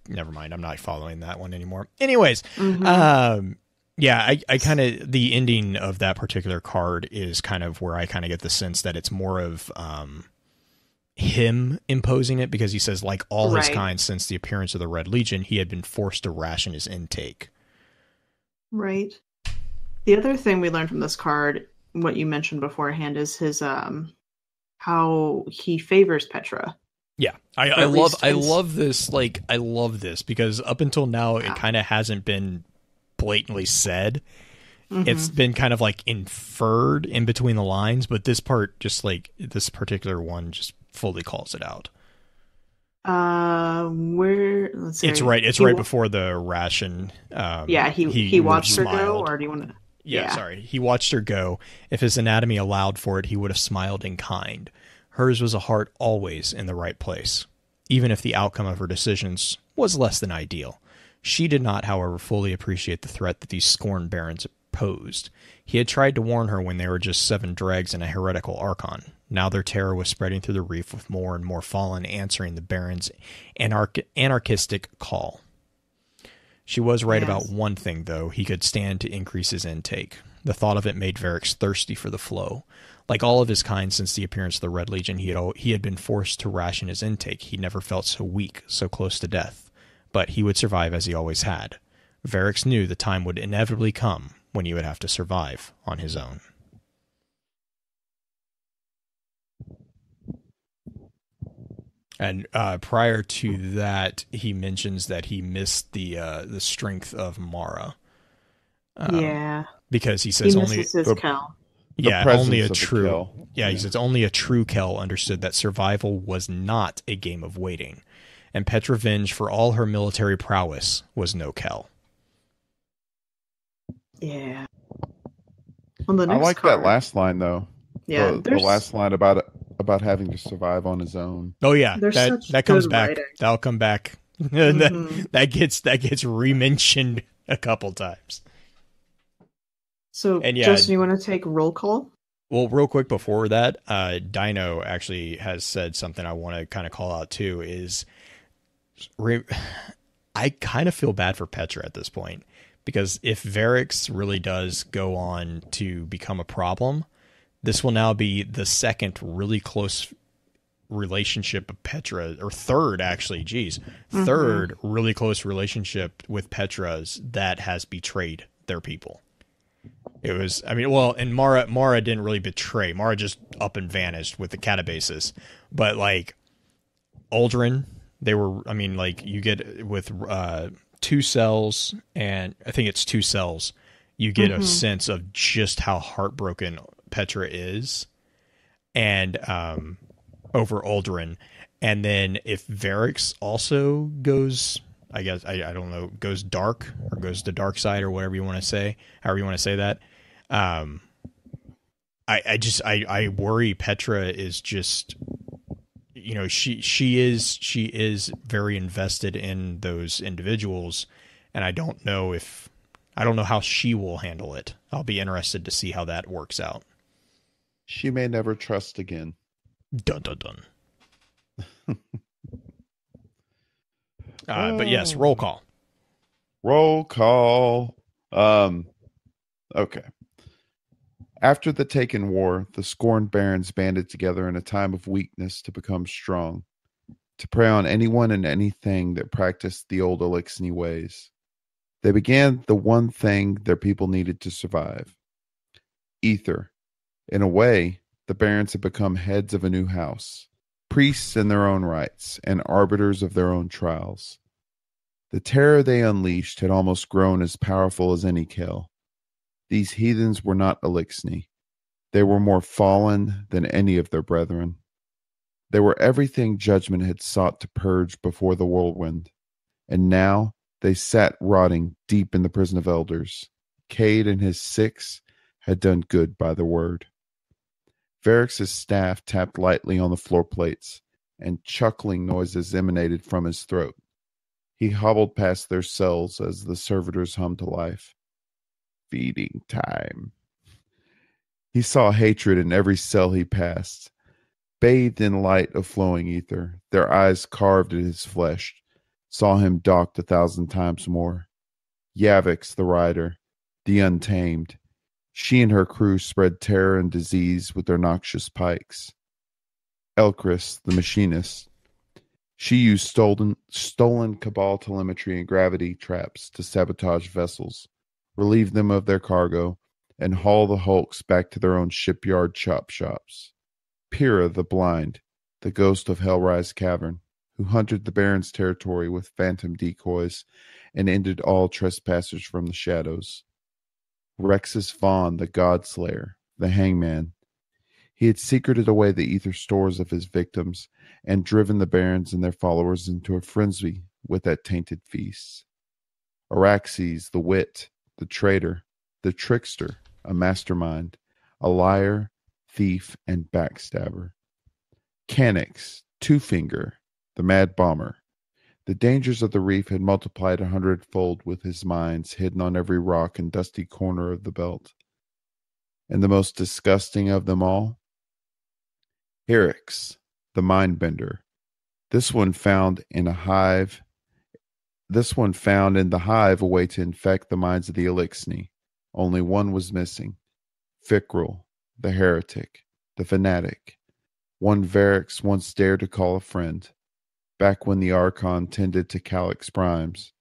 never mind, I'm not following that one anymore. Anyways, I kind of the ending of that particular card is kind of where I kind of get the sense that it's more of him imposing it, because he says, like all his kind since the appearance of the Red Legion, he had been forced to ration his intake. Right. The other thing we learned from this card, what you mentioned beforehand, is his how he favors Petra. Yeah, I love this. Like, I love this because up until now, it kind of hasn't been blatantly said. It's been kind of like inferred in between the lines, but this part, just like this particular one, just fully calls it out. Let's see. It's right before the ration. He watched her go, or do you want to? Yeah, sorry. He watched her go. If his anatomy allowed for it, he would have smiled in kind. Hers was a heart always in the right place, even if the outcome of her decisions was less than ideal. She did not, however, fully appreciate the threat that these scorned barons posed. He had tried to warn her when they were just 7 dregs and a heretical archon. Now their terror was spreading through the reef, with more and more Fallen answering the barons' anarchistic call. She was right about one thing, though. He could stand to increase his intake. The thought of it made Variks thirsty for the flow. Like all of his kind since the appearance of the Red Legion, he had been forced to ration his intake. He never felt so weak, so close to death. But he would survive as he always had. Variks knew the time would inevitably come when he would have to survive on his own. And prior to that, he mentions that he missed the strength of Mara. Because he says he only misses his Kel. Yeah, only a true. Yeah, he says only a true Kel understood that survival was not a game of waiting, and Petra Venge, for all her military prowess, was no Kel. Yeah. On the next I like card, that last line though. Yeah, the last line about having to survive on his own. Oh yeah, that comes back. Writing. That'll come back. that gets re-mentioned a couple times. So, Justin, you want to take roll call? Well, real quick before that, Dino actually has said something I want to kind of call out too. Is I kind of feel bad for Petra at this point, because if Variks really does go on to become a problem, this will now be the second really close relationship of Petra, or third actually, third really close relationship with Petra's that has betrayed their people. It was, and Mara didn't really betray. Mara just up and vanished with the catabasis. But like Uldren, they were, you get with 2 cells, and I think it's 2 cells, you get a sense of just how heartbroken Petra is, and over Uldren. And then if Variks also goes I guess I don't know, goes dark or goes to dark side or whatever you want to say, however you want to say that. I worry Petra is just, you know, she is very invested in those individuals, and I don't know how she will handle it. I'll be interested to see how that works out. She may never trust again. Dun dun dun. But yes, roll call. Roll call. Okay. After the Taken War, the scorned barons banded together in a time of weakness to become strong, to prey on anyone and anything that practiced the old Elixni ways. They began the one thing their people needed to survive: ether. In a way, the barons had become heads of a new house, priests in their own rights, and arbiters of their own trials. The terror they unleashed had almost grown as powerful as any kill. These heathens were not Elixni. They were more fallen than any of their brethren. They were everything judgment had sought to purge before the whirlwind, and now they sat rotting deep in the prison of elders. Cade and his six had done good by the word. Variks' staff tapped lightly on the floor plates, and chuckling noises emanated from his throat. He hobbled past their cells as the servitors hummed to life. Feeding time. He saw hatred in every cell he passed. Bathed in light of flowing ether, their eyes carved at his flesh, saw him docked 1,000 times more. Yavix, the rider, the untamed. She and her crew spread terror and disease with their noxious pikes. Elchris, the machinist. She used stolen Cabal telemetry and gravity traps to sabotage vessels, relieve them of their cargo, and haul the hulks back to their own shipyard chop shops. Pyrrha the blind, the ghost of Hellrise Cavern, who hunted the Baron's territory with phantom decoys and ended all trespassers from the shadows. Rex's Fawn, the Godslayer, the hangman. He had secreted away the ether stores of his victims and driven the barons and their followers into a frenzy with that tainted feast. Araxes, the wit, the traitor, the trickster, a mastermind, a liar, thief, and backstabber. Kaliks, Two-Finger, the mad bomber. The dangers of the reef had multiplied 100-fold with his mines hidden on every rock and dusty corner of the belt. And the most disgusting of them all? Variks, the mind-bender. This one found in the hive a way to infect the minds of the Elixni. Only one was missing. Fikrul, the heretic, the fanatic. One Variks once dared to call a friend, back when the Archon tended to Kaliks primes.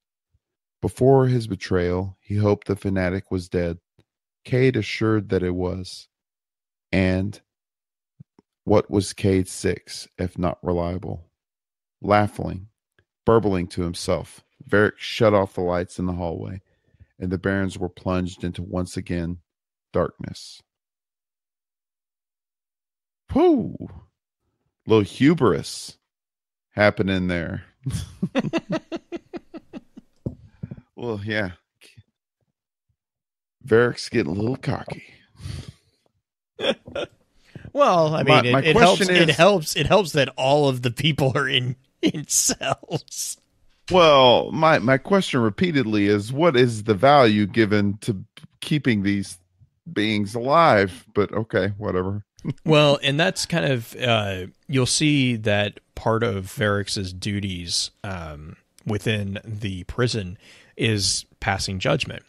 Before his betrayal, he hoped the fanatic was dead. Cade assured that it was. And what was Cade's six, if not reliable? Laughing, burbling to himself, Variks shut off the lights in the hallway, and the barons were plunged into once again darkness. Whew! Little hubris happening there. Well, yeah. Variks getting a little cocky. Well, I mean, My it helps. question is- It helps that all of the people are in cells. Well, my question repeatedly is, what is the value given to keeping these beings alive? But okay, whatever. Well, and that's kind of you'll see that part of Variks's duties within the prison is passing judgment,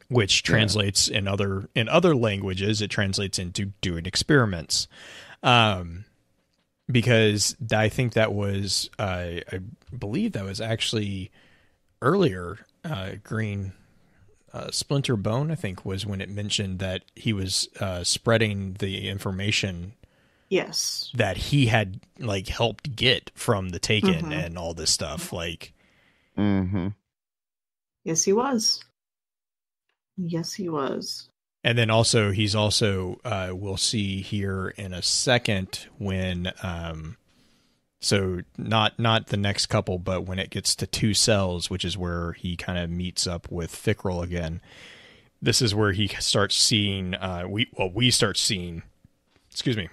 which translates in other languages. It translates into doing experiments, because I think that was I believe that was actually earlier. Green Splinter Bone, I think, was when it mentioned that he was spreading the information. Yes. That he had like helped get from the Taken and all this stuff. Like, Yes, he was. Yes, he was. And then also, he's also, we'll see here in a second when So not the next couple, but when it gets to 2 cells, which is where he kind of meets up with Fikrul again. This is where he starts seeing. We start seeing. Excuse me.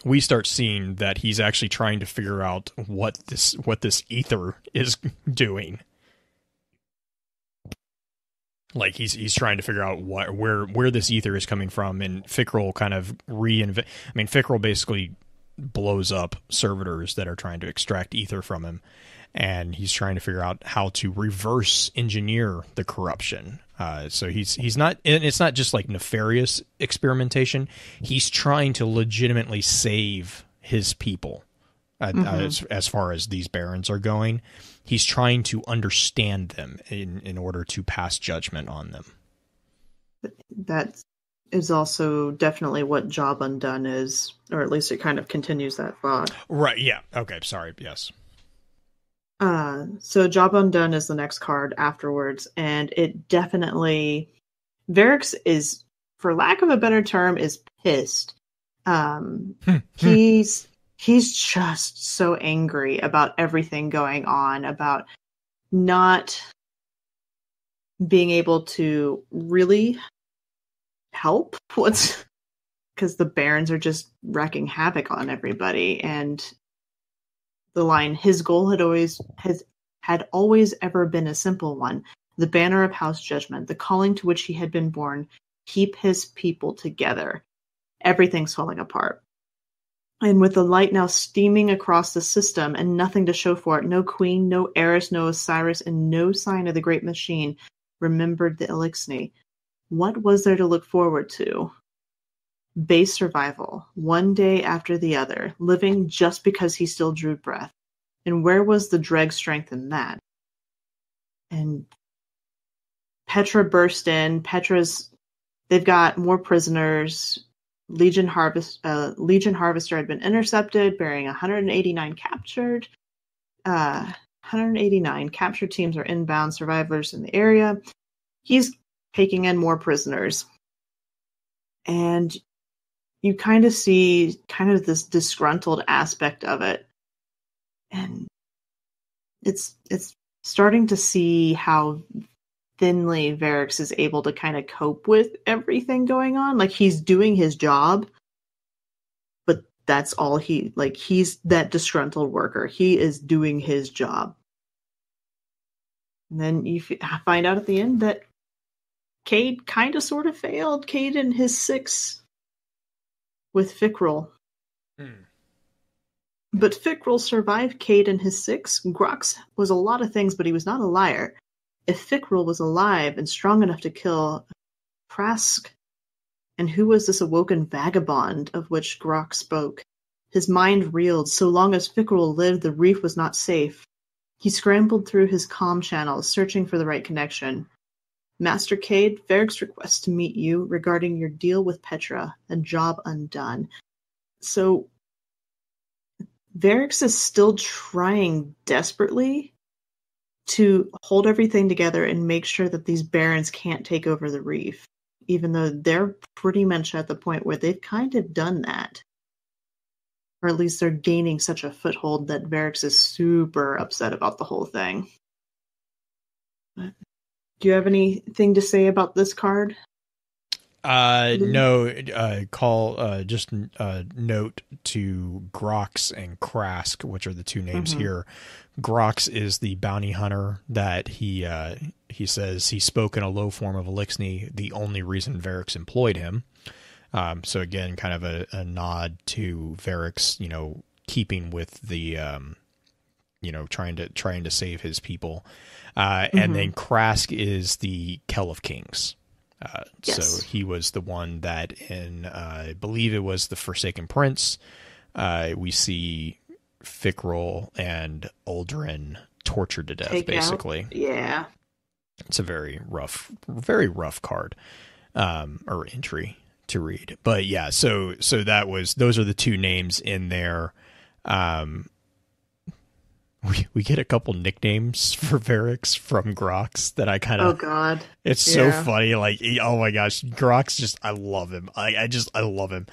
We start seeing that he's actually trying to figure out what this ether is doing. Like he's trying to figure out where this ether is coming from, and Fikrul kind of Fikrul basically blows up servitors that are trying to extract ether from him, and he's trying to figure out how to reverse engineer the corruption. So he's not, and it's not just like nefarious experimentation. He's trying to legitimately save his people. As far as these barons are going, he's trying to understand them in order to pass judgment on them. That is also definitely what Job Undone is, or at least it kind of continues that thought. Right, yeah. Okay, sorry, yes. So Job Undone is the next card afterwards, and it definitely... Variks is, for lack of a better term, is pissed. He's just so angry about everything going on, about not being able to really help because the barons are just wreaking havoc on everybody. And the line, his goal had always ever been a simple one: the banner of house judgment, the calling to which he had been born, keep his people together. Everything's falling apart. And with the light now steaming across the system and nothing to show for it, no queen, no heiress, no Osiris, and no sign of the great machine remembered the Elixni. What was there to look forward to? Base survival, one day after the other, living just because he still drew breath. And where was the dreg strength in that? And Petra burst in. They've got more prisoners. Legion Harvester had been intercepted, bearing 189 captured. 189 captured teams are inbound survivors in the area. He's taking in more prisoners. And you kind of see this disgruntled aspect of it. And it's starting to see how thinly Variks is able to kind of cope with everything going on. Like, he's doing his job, but that's all he's that disgruntled worker. He is doing his job. And then you find out at the end that Cade kind of sort of failed. Cade and his 6 with Fikrul. But Fikrul survived Cade and his 6. Grox was a lot of things, but he was not a liar. If Fikrul was alive and strong enough to kill Prask, and who was this awoken vagabond of which Grok spoke? His mind reeled. So long as Fikrul lived, the reef was not safe. He scrambled through his comm channels, searching for the right connection. Master Cade, Variks requests to meet you regarding your deal with Petra and Job Undone. So Variks is still trying desperately to hold everything together and make sure that these barons can't take over the reef, even though they're pretty much at the point where they've kind of done that. Or at least they're gaining such a foothold that Variks is super upset about the whole thing. But do you have anything to say about this card? No, just note to Grox and Krask, which are the 2 names here. Grox is the bounty hunter that he says he spoke in a low form of Elixni, the only reason Variks employed him. So again, kind of a nod to Variks, keeping with the, trying to save his people. And then Krask is the Kell of Kings. Yes. So he was the one that in, I believe it was the Forsaken Prince, we see Fikrul and Uldren tortured to death, basically. Yeah. It's a very rough card, or entry to read. But yeah, so those are the 2 names in there. We get a couple nicknames for Variks from Grox that I kind of... Oh, God. It's so funny. Like, oh, my gosh. Grox I love him. I love him.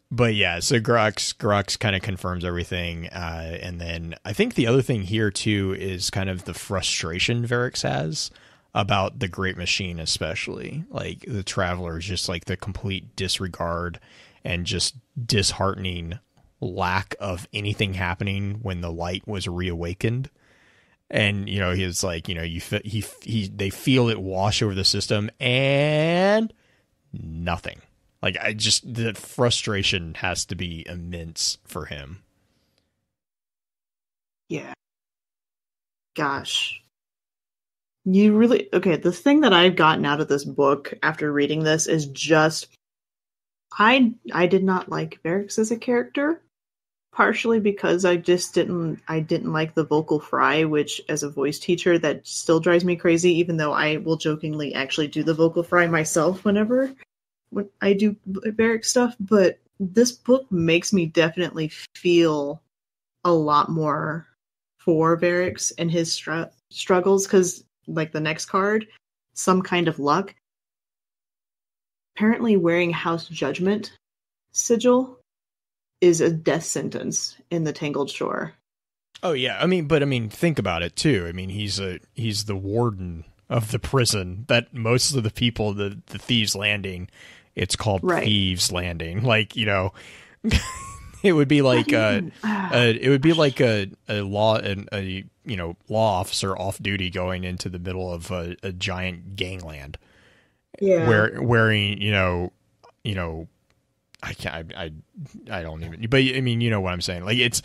But yeah, so Grux kind of confirms everything, and then I think the other thing here too is kind of the frustration Variks has about the Great Machine, especially like the Travelers, just like the complete disregard and just disheartening lack of anything happening when the light was reawakened. And you know, he's like, you know, they feel it wash over the system and nothing. Like, the frustration has to be immense for him. Yeah. Gosh. Okay, the thing that I've gotten out of this book after reading this is just, I did not like Variks as a character, partially because I didn't like the vocal fry, which as a voice teacher, that still drives me crazy, even though I will jokingly actually do the vocal fry myself when I do Variks stuff. But this book makes me definitely feel a lot more for Variks and his struggles, because like the next card, Some Kind of Luck, apparently wearing House Judgment sigil is a death sentence in the Tangled Shore. Oh yeah, I mean, think about it too. I mean, he's the warden of the prison that most of the people, the Thieves Landing, it's called Thieves Landing. Like, you know, it would be like a law officer off duty going into the middle of a giant gangland. Yeah, wearing I don't even, but I mean, you know what I'm saying? Like, it's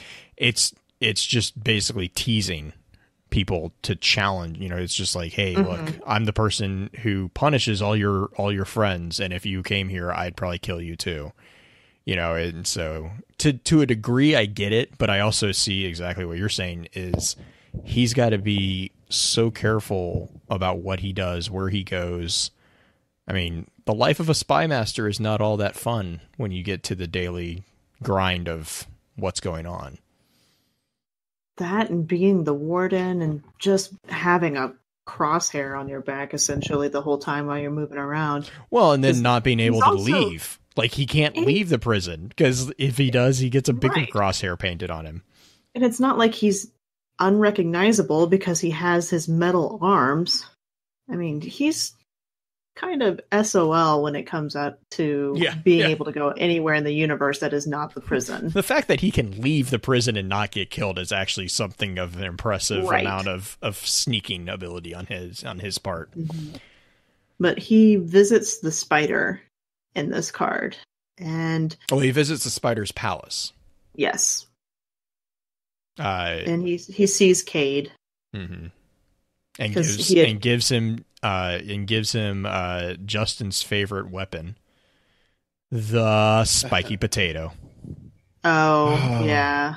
just basically teasing people to challenge. You know, it's just like, hey, look, I'm the person who punishes all your friends, and if you came here, I'd probably kill you too. You know, and so to a degree, I get it, but I also see exactly what you're saying is he's got to be so careful about what he does, where he goes. I mean, the life of a spy master is not all that fun when you get to the daily grind of what's going on. That and being the warden and just having a crosshair on your back essentially the whole time while you're moving around. Well, and then not being able to leave. Like, he can't leave the prison because if he does, he gets a bigger crosshair painted on him. And it's not like he's unrecognizable because he has his metal arms. I mean, he's kind of SOL when it comes out to being able to go anywhere in the universe that is not the prison. The fact that he can leave the prison and not get killed is actually something of an impressive amount of sneaking ability on his part. Mm-hmm. But he visits the spider in this card. And he visits the spider's palace. Yes. And he sees Cade. Mm-hmm. And gives him Justin's favorite weapon, the spiky potato. Oh yeah.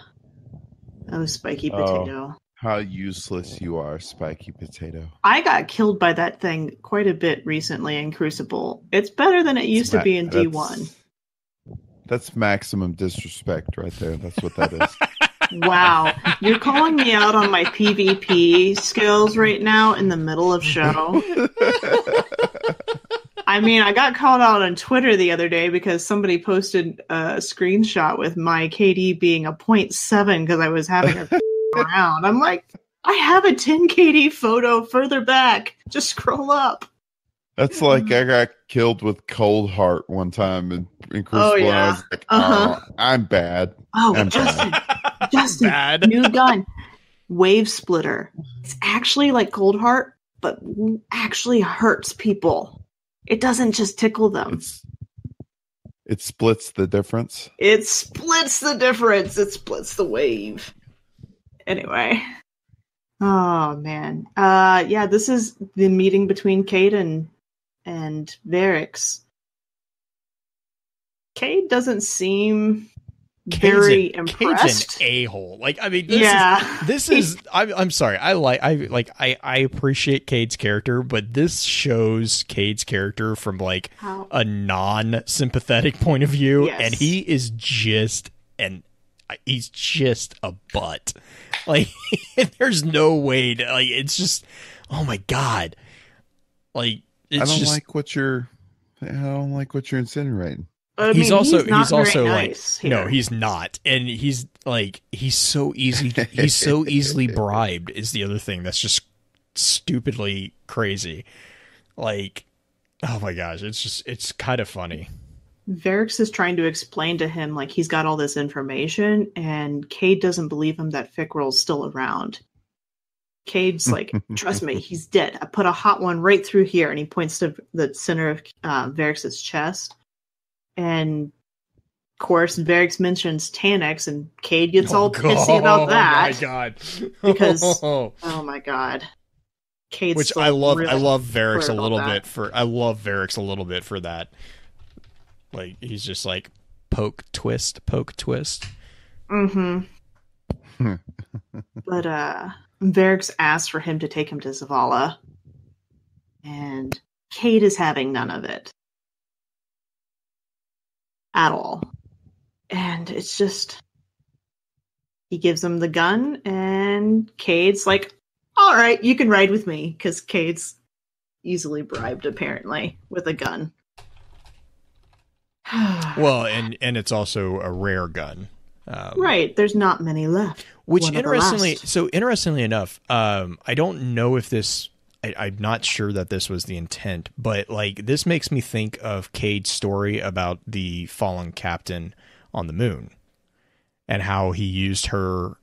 Oh, spiky potato. How useless you are, spiky potato. I got killed by that thing quite a bit recently in Crucible. It's better than it used to be in D1. That's maximum disrespect right there. That's what that is. Wow. You're calling me out on my PvP skills right now in the middle of show. I mean, I got called out on Twitter the other day because somebody posted a screenshot with my KD being a 0.7 because I was having a round. I'm like, I have a 10 KD photo further back. Just scroll up. That's like I got killed with Cold Heart one time in Crucible. Oh, yeah. I was like, I'm bad. I'm Justin, bad. New gun. Wave Splitter. It's actually like Cold Heart, but actually hurts people. It doesn't just tickle them. It splits the difference. It splits the difference. It splits the wave. Anyway. Oh, man. Yeah, this is the meeting between Cade and Variks. Cade doesn't seem very impressed. Cade's an a-hole. Like, I mean, this is I'm sorry. I appreciate Cade's character, but this shows Cade's character from like a non-sympathetic point of view, and he is just he's just a butt. Like, there's no way to, like, it's just, oh my God. Like, I don't like what you're insinuating. I mean, he's also not very like nice no, here. he's not, and he's so easily bribed is the other thing that's just stupidly crazy. Like, oh my gosh, it's kind of funny. Variks is trying to explain to him like he's got all this information, and Cade doesn't believe him that Fikrul's still around. Cade's like, trust me, he's dead. I put a hot one right through here, and he points to the center of Variks' chest. And of course, Variks mentions Tannex, and Cade gets all pissy about that. Oh my god! Because oh my god, Cade's which I love. I love Variks a little that. bit for. I love Variks a little bit for that. Like he's just like poke twist. Mm-hmm. But Variks asks for him to take him to Zavala, and Cade is having none of it at all. And it's just, he gives him the gun, and Cade's like, all right, you can ride with me, because Cade's easily bribed, apparently, with a gun. Well, and it's also a rare gun. Right, there's not many left. Which interestingly enough, I don't know if this, I'm not sure that this was the intent, but like this makes me think of Cade's story about the fallen captain on the moon and how he used her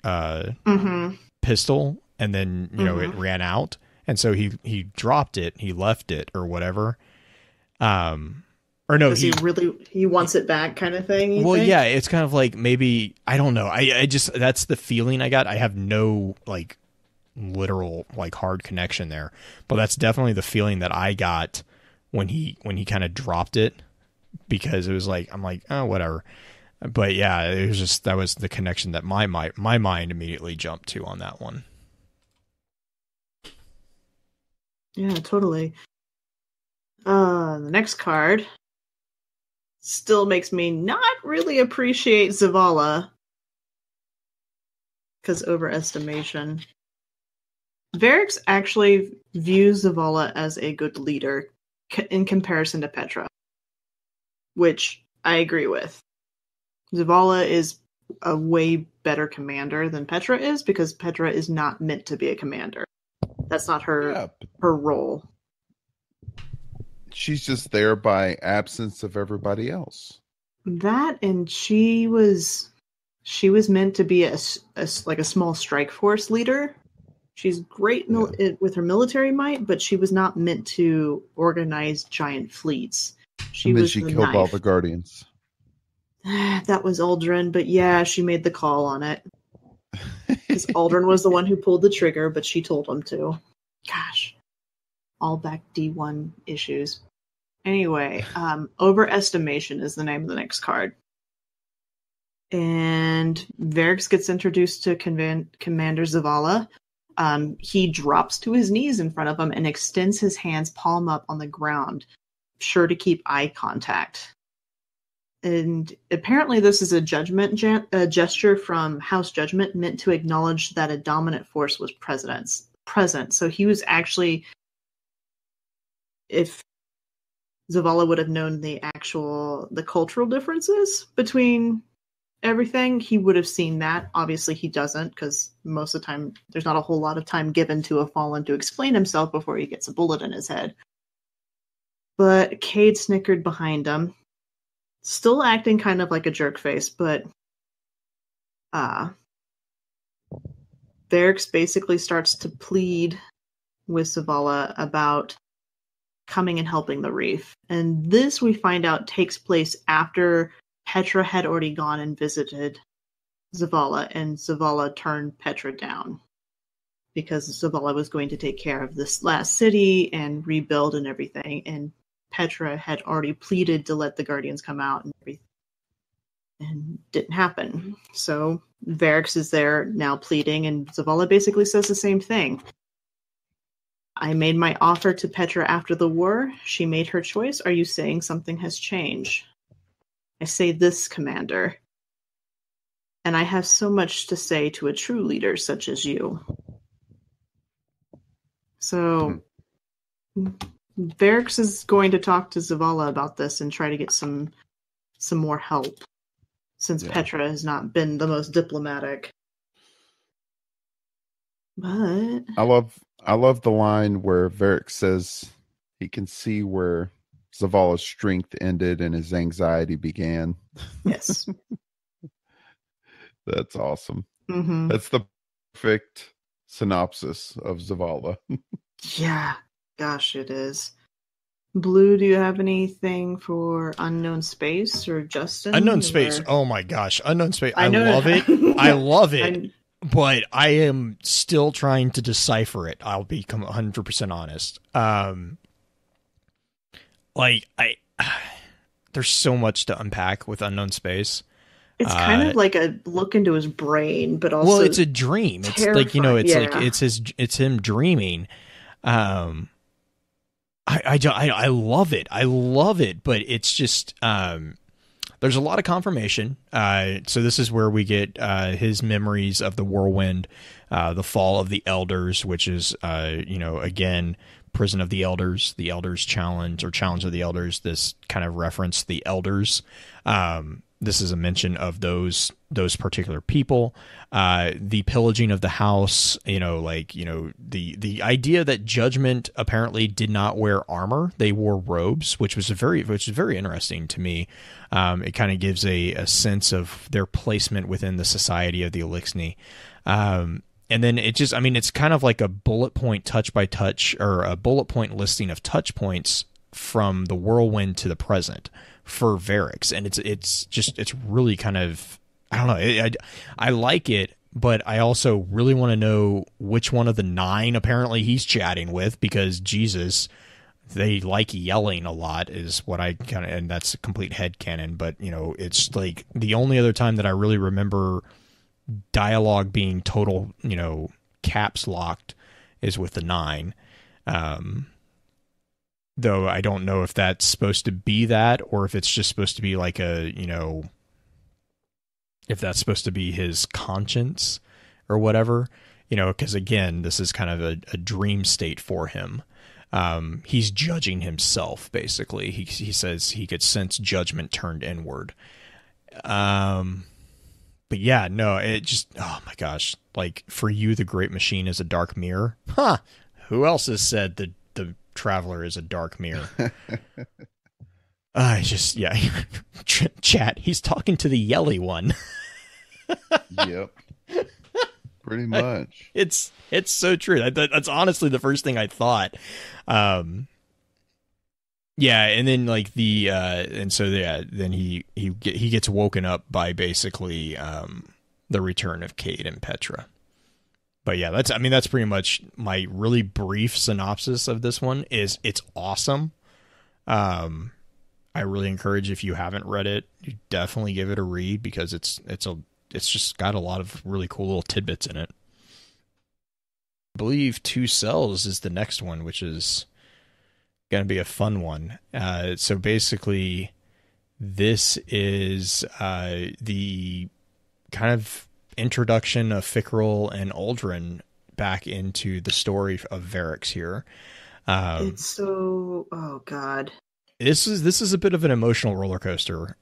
pistol and then, you know, it ran out. And so he dropped it, he left it or whatever. Or no, he wants it back kind of thing. Well, think? yeah, it's kind of like maybe, I don't know. I just, that's the feeling I got. I have no like literal like hard connection there, but that's definitely the feeling that I got when he kind of dropped it, because it was like, I'm like, oh, whatever. But yeah, it was just, that was the connection that my mind immediately jumped to on that one. Yeah, totally. The next card still makes me not really appreciate Zavala, because overestimation. Variks actually views Zavala as a good leader in comparison to Petra, which I agree with. Zavala is a way better commander than Petra is, because Petra is not meant to be a commander. That's not her role. She's just there by absence of everybody else. That, and she was meant to be a small strike force leader. She's great with her military might, but she was not meant to organize giant fleets. She killed all the Guardians. That was Aldrin, but yeah, she made the call on it. Because Aldrin was the one who pulled the trigger, but she told him to. Gosh. All back D1 issues. Anyway, Overestimation is the name of the next card. And Variks gets introduced to Commander Zavala. He drops to his knees in front of him and extends his hands palm up on the ground, sure to keep eye contact. And apparently this is a judgment gesture from House Judgment, meant to acknowledge that a dominant force was present. So he was actually, if Zavala would have known the cultural differences between everything, he would have seen that. Obviously he doesn't, because most of the time there's not a whole lot of time given to a Fallen to explain himself before he gets a bullet in his head. But Cade snickered behind him, still acting kind of like a jerk face, but Variks basically starts to plead with Zavala about coming and helping the Reef. And this, we find out, takes place after Petra had already gone and visited Zavala, and Zavala turned Petra down because Zavala was going to take care of this last city and rebuild and everything, and Petra had already pleaded to let the Guardians come out and everything, and didn't happen. So Variks is there now pleading, and Zavala basically says the same thing. I made my offer to Petra after the war. She made her choice. Are you saying something has changed? I say this, Commander. And I have so much to say to a true leader such as you. So Variks is going to talk to Zavala about this and try to get some some more help, since Yeah. Petra has not been the most diplomatic. But I love the line where Variks says he can see where Zavala's strength ended and his anxiety began. yes. That's awesome. Hmm. That's the perfect synopsis of Zavala. Yeah. Gosh, it is. Blue, do you have anything for Unknown Space or Justin? Unknown Space. Or- Oh my gosh, Unknown Space. I know- love it. I love it. I- But I am still trying to decipher it. I'll be 100% honest. There's so much to unpack with Unknown Space. It's kind of like a look into his brain, but also Well, it's a dream. It's like, you know, it's terrifying. like it's him dreaming. I love it. I love it, but it's just there's a lot of confirmation. So this is where we get his memories of the whirlwind, the fall of the elders, which is again, prison of the elders challenge, or challenge of the elders. This kind of reference the elders. This is a mention of those particular people. The pillaging of the house, the idea that Judgment apparently did not wear armor; they wore robes, which is very interesting to me. It kind of gives a sense of their placement within the society of the Elixni. And then it's kind of like a bullet point touch by touch, or a bullet point listing of touch points from the whirlwind to the present for Variks, and it's really kind of, I don't know, I like it, but I also really want to know which one of the 9 apparently he's chatting with, because Jesus, they like yelling a lot is what I kind of, and that's a complete headcanon, but it's like the only other time that I really remember dialogue being total, caps locked is with the 9. Though I don't know if that's supposed to be that, or if it's just supposed to be like if that's supposed to be his conscience or whatever, because again, this is kind of a dream state for him. He's judging himself, basically. He says he could sense judgment turned inward. But yeah, no, it just, oh my gosh, like, for you, the great machine is a dark mirror. Huh. Who else has said the Traveler is a dark mirror? Chat, he's talking to the yelly one. Yep. Pretty much. It's so true. That's honestly the first thing I thought. And then like then he gets woken up by basically the return of Cade and Petra. But yeah, that's pretty much my really brief synopsis of this one. It's awesome. I really encourage, if you haven't read it, you definitely give it a read, because it's just got a lot of really cool little tidbits in it. I believe 2 Cells is the next one, which is going to be a fun one. So basically, this is the kind of introduction of Fikrul and Undone back into the story of Variks here. it's so, oh god, this is a bit of an emotional roller coaster.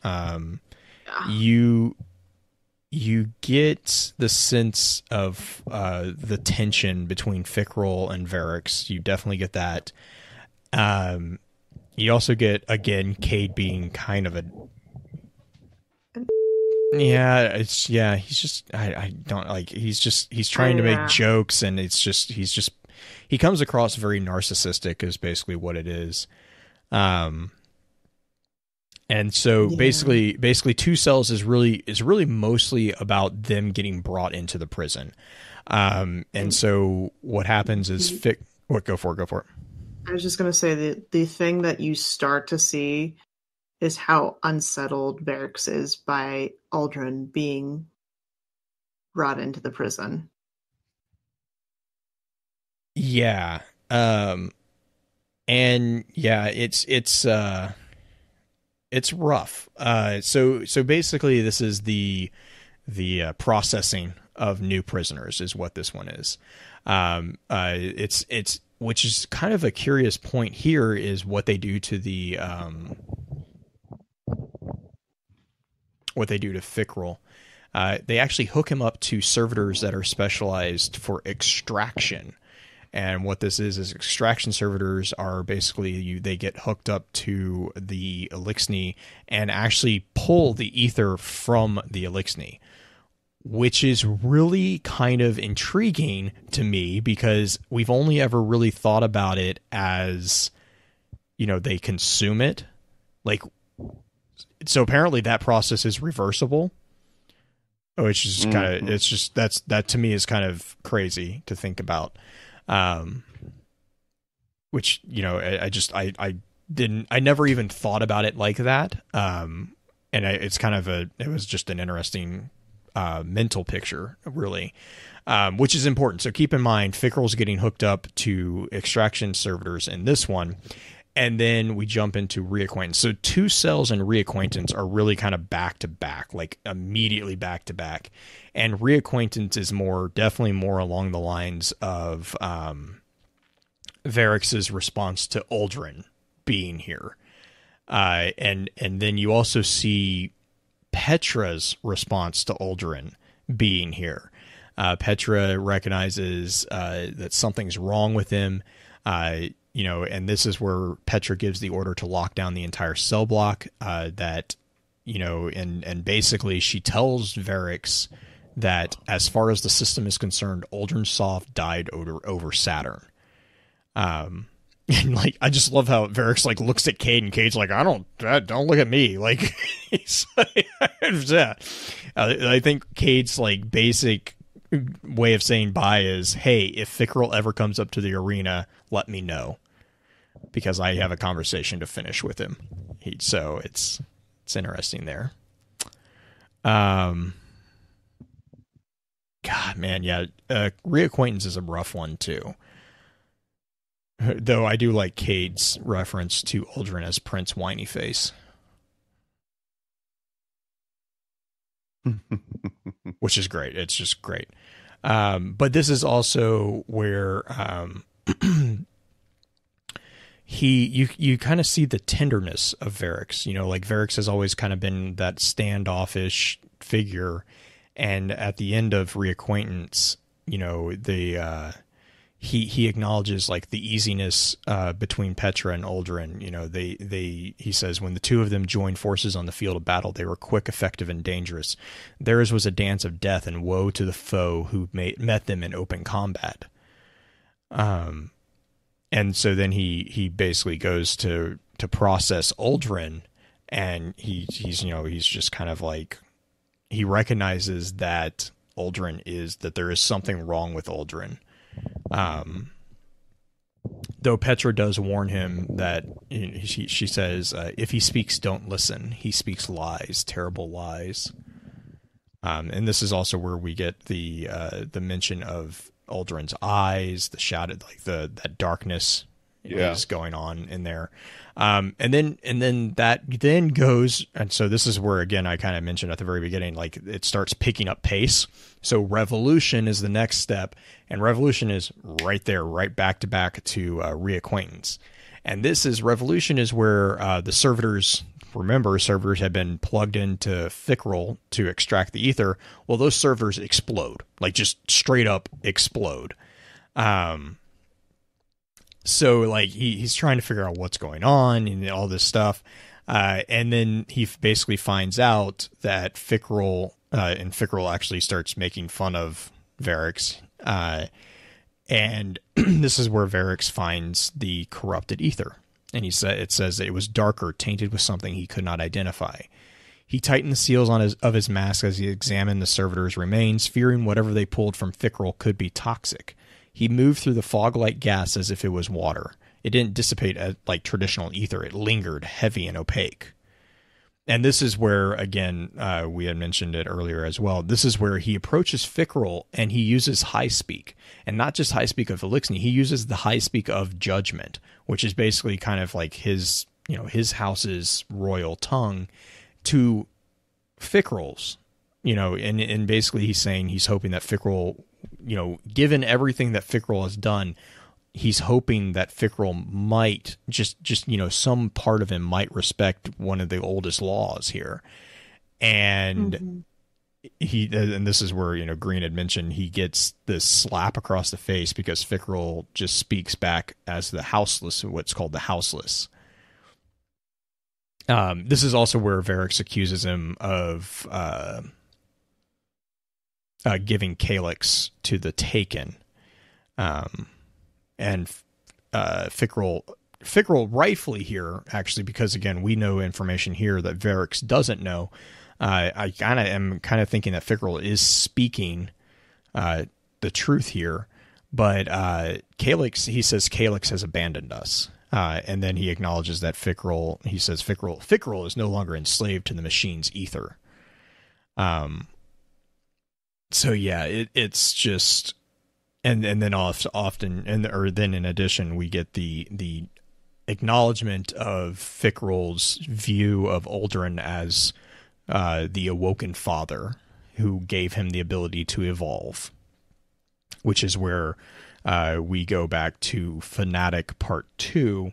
You get the sense of the tension between Fikrul and Variks. You definitely get that. You also get, again, Cade being kind of a, he's just, I don't like, he's trying to make jokes, and he comes across very narcissistic, is basically what it is. And so basically 2 Cells is really mostly about them getting brought into the prison. And so what happens is go for it. I was just going to say the thing that you start to see is how unsettled Variks is by Undone being brought into the prison. Yeah. And yeah, it's rough. So basically this is the processing of new prisoners is what this one is. It's which is kind of a curious point here, is what they do to the what they do to Fikrul. They actually hook him up to servitors that are specialized for extraction. And what this is extraction servitors are basically they get hooked up to the Elixni and actually pull the ether from the Elixni, which is really kind of intriguing to me because we've only ever really thought about it as, you know, they consume it. Like, so apparently that process is reversible, which is kind of, it's just, that to me is kind of crazy to think about. Which, you know, I never even thought about it like that. It's kind of it was just an interesting, mental picture, really, which is important. So keep in mind, Fikrul's getting hooked up to extraction servitors in this one. And then we jump into Reacquaintance. So 2 cells and Reacquaintance are really kind of back to back, like immediately back to back. And Reacquaintance is definitely more along the lines of Variks' response to Uldren being here. And then you also see Petra's response to Uldren being here. Petra recognizes that something's wrong with him. You know, and this is where Petra gives the order to lock down the entire cell block, that, you know, and basically she tells Variks that as far as the system is concerned, Uldren died over Saturn. And like, I just love how Variks like looks at Cade and Cade's like, don't look at me. Like, he's like, yeah. I think Cade's like basic way of saying bye is, hey, if Fikrul ever comes up to the arena, let me know, because I have a conversation to finish with him. So it's interesting there. God, man, yeah. Reacquaintance is a rough one too. Though I do like Cade's reference to Uldren as Prince Whiny Face. Which is great. It's just great. But this is also where you kind of see the tenderness of Variks. You know, like Variks has always kind of been that standoffish figure, and at the end of Reacquaintance, you know, he acknowledges like the easiness between Petra and Uldren. You know, he says when the two of them joined forces on the field of battle, they were quick, effective, and dangerous. Theirs was a dance of death, and woe to the foe who met them in open combat. And so then he basically goes to process Uldren, and he's just kind of like, he recognizes that there is something wrong with Uldren. Though Petra does warn him that, you know, she says, if he speaks, don't listen. He speaks lies, terrible lies. And this is also where we get the mention of Uldren's eyes, the shadowed, like that darkness is going on in there. And then that then goes, and so this is where, again, I kind of mentioned at the very beginning, like it starts picking up pace. So Revolution is the next step, and Revolution is right there, right back to back to Reacquaintance. And Revolution is where the servitors, remember, servitors have been plugged into Fikrul to extract the ether. Well, those servers explode, like just straight up explode. So like he's trying to figure out what's going on and all this stuff. And then he basically finds out that Fikrul, and Fikrul actually starts making fun of Variks. And this is where Variks finds the corrupted ether. And it says that it was darker, tainted with something he could not identify. He tightened the seals of his mask as he examined the servitors' remains, fearing whatever they pulled from Fikrul could be toxic. He moved through the fog-like gas as if it was water. It didn't dissipate like traditional ether. It lingered, heavy and opaque. And this is where, again, we had mentioned it earlier as well. This is where he approaches Fikrul and he uses high speak. And not just high speak of Elixni, he uses the high speak of judgment, which is basically kind of like his house's royal tongue to Fikrul's, and basically he's saying he's hoping that Fikrul, given everything that Fikrul has done, he's hoping that Fikrul might just some part of him might respect one of the oldest laws here. And and this is where, Green had mentioned he gets this slap across the face because Fikrul just speaks back as the houseless, what's called the houseless. This is also where Variks accuses him of giving Kaliks to the Taken. And Fikrul rightfully here, actually, because again, we know information here that Variks doesn't know. I am thinking that Fikrul is speaking the truth here, but Kaliks, he says Kaliks has abandoned us. And then he acknowledges that Fikrul is no longer enslaved to the machine's ether. So yeah, it's just, and then often, then in addition, we get the acknowledgement of Fikrul's view of Uldren as the awoken father who gave him the ability to evolve, which is where we go back to Fanatic Part 2,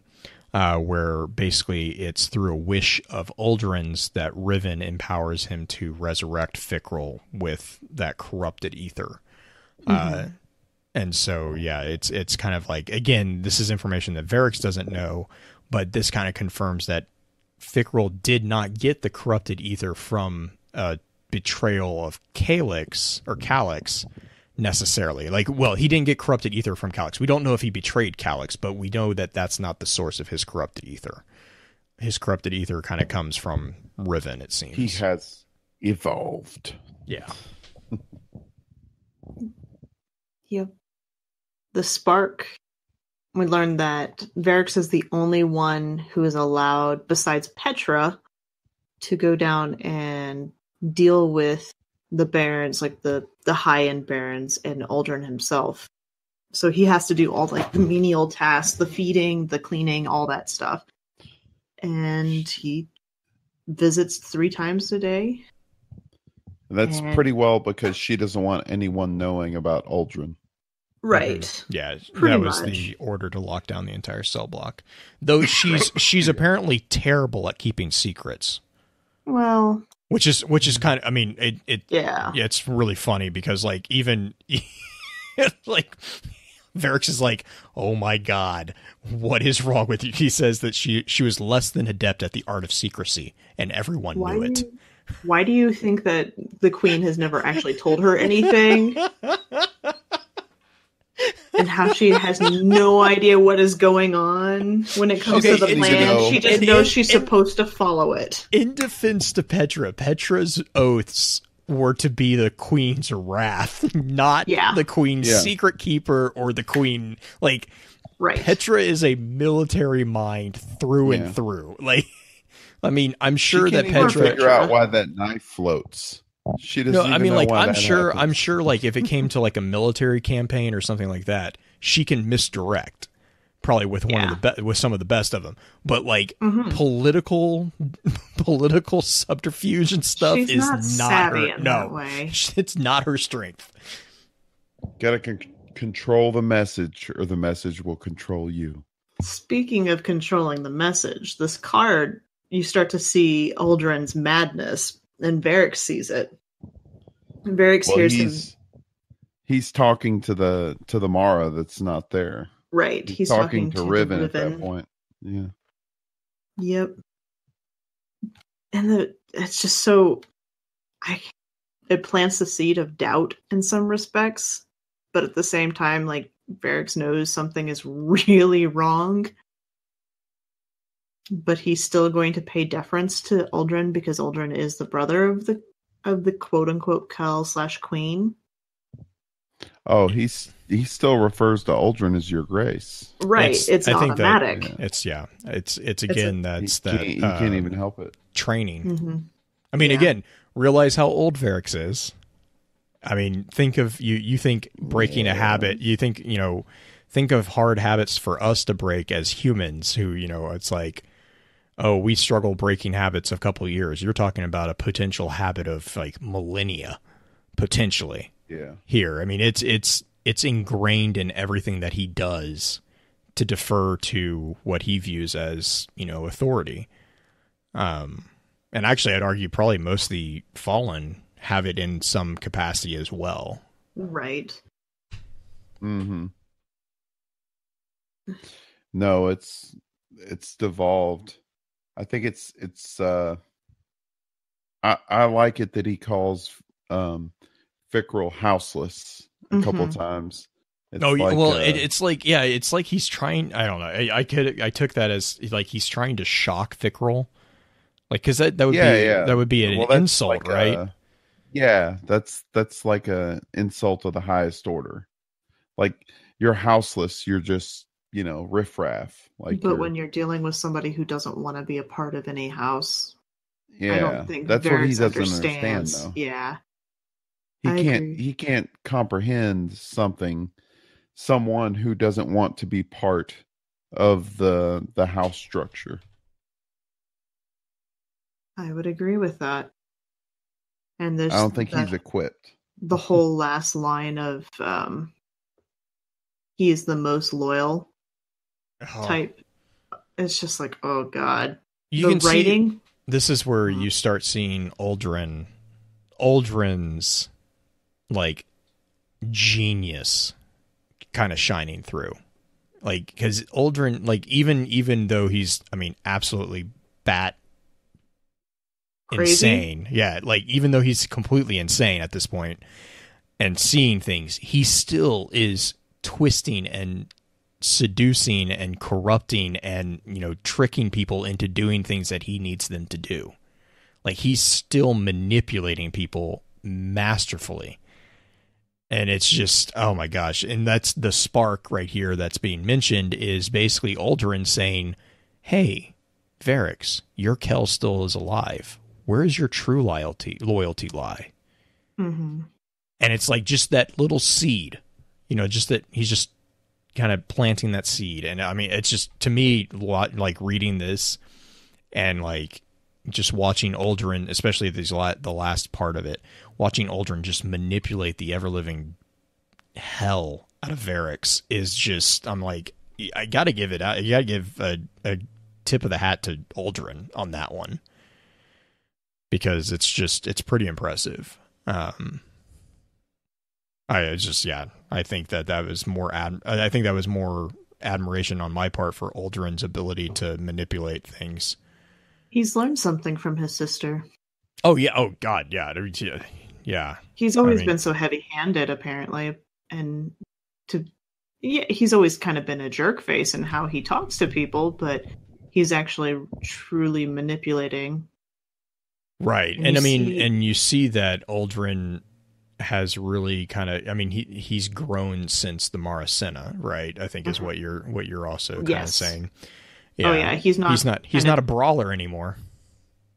where basically it's through a wish of Uldren's that Riven empowers him to resurrect Fikrul with that corrupted ether. And so, yeah, it's kind of like, again, this is information that Variks doesn't know, but this kind of confirms that Fikrul did not get the corrupted ether from a betrayal of Kaliks necessarily. Like, well, he didn't get corrupted ether from Kaliks. We don't know if he betrayed Kaliks, but we know that that's not the source of his corrupted ether. His corrupted ether kind of comes from Riven, it seems. He has evolved. Yeah. Yep. The spark, we learned that Variks is the only one who is allowed, besides Petra, to go down and deal with the barons, like the high-end barons, and Uldren himself. So he has to do all like the menial tasks, the feeding, the cleaning, all that stuff. And he visits 3 times a day. That's pretty well because she doesn't want anyone knowing about Uldren. Right. Yeah, Pretty that was much. the order to lock down the entire cell block. Though she's apparently terrible at keeping secrets. Well, Which is kind of, I mean, yeah. it's really funny because like even like Variks is like, oh my God, what is wrong with you? He says that she was less than adept at the art of secrecy, and everyone knew it. Why do you think that the queen has never actually told her anything? And how she has no idea what is going on when it comes to the plan. She just knows she's supposed to follow it. In defense to Petra's oaths were to be the queen's wrath, not the queen's secret keeper or the queen. Like, right. Petra is a military mind through and through. Like, I mean, I'm sure that Petra figure out why that knife floats. She doesn't. No, I mean, like, I'm sure, like, if it came to like a military campaign or something like that, she can misdirect, probably with with some of the best of them. But like political subterfuge and stuff is not her. No, way. It's not her strength. Gotta control the message, or the message will control you. Speaking of controlling the message, this card, you start to see Uldren's madness. And Variks sees it. And Variks hears him. He's talking to the Mara that's not there. Right. He's talking to Riven at that point. Yeah. Yep. And it's just so it plants the seed of doubt in some respects, but at the same time, like, Variks knows something is really wrong. But he's still going to pay deference to Uldren because Uldren is the brother of the quote unquote Kel/Queen. Oh, he still refers to Uldren as Your Grace. Right. It's automatic. It's again he can't even help it. Training. Mm-hmm. I mean, again, realize how old Variks is. I mean, think of you think breaking a habit. You think of hard habits for us to break as humans. Who it's like, oh, we struggle breaking habits a couple of years. You're talking about a potential habit of like millennia, potentially. Yeah. Here, I mean, it's ingrained in everything that he does to defer to what he views as authority. And actually, I'd argue probably most of the Fallen have it in some capacity as well. Right. Mm-hmm. No, it's devolved. I think it's I like it that he calls Fikrul houseless a couple times. It's it's like, yeah, it's like he's trying. I don't know. I took that as like he's trying to shock Fikrul, like because that would be an insult, like right? That's like a insult of the highest order. Like you're houseless. You're just riffraff. Like, but when you're dealing with somebody who doesn't want to be a part of any house, yeah, I don't think that's what he Variks doesn't understands. understand, though. Yeah, He can't comprehend someone who doesn't want to be part of the house structure. I would agree with that. And I don't think he's equipped. The whole last line of he is the most loyal type. It's just like, oh god. You can writing. This is where you start seeing Aldrin's like genius kind of shining through. Like, because Aldrin, like, even though he's, I mean, absolutely crazy. Insane. Yeah, like, even though he's completely insane at this point and seeing things, he still is twisting and seducing and corrupting and, tricking people into doing things that he needs them to do. Like, he's still manipulating people masterfully. And it's just, oh my gosh. And that's the spark right here that's being mentioned is basically Aldrin saying, hey, Variks, your Kel still is alive. Where is your true loyalty lie? Mm-hmm. And it's like just that little seed, just that he's just kind of planting that seed. And I mean, it's just, to me, like reading this and like just watching Aldrin, especially the last part of it, watching Aldrin just manipulate the ever-living hell out of Variks is just, I'm like, I got to give it out. You got to give a tip of the hat to Aldrin on that one. Because it's pretty impressive. I think that was more I think that was more admiration on my part for Aldrin's ability to manipulate things. He's learned something from his sister. Oh yeah. Oh god. Yeah. Yeah. He's always been so heavy-handed, apparently, and he's always kind of been a jerk face in how he talks to people, but he's actually truly manipulating. Right. And I mean, and you see that Aldrin has really kind of, I mean, he's grown since the Maracena, right? I think is what you're also kind of saying. Yeah. Oh yeah, he's not a brawler anymore.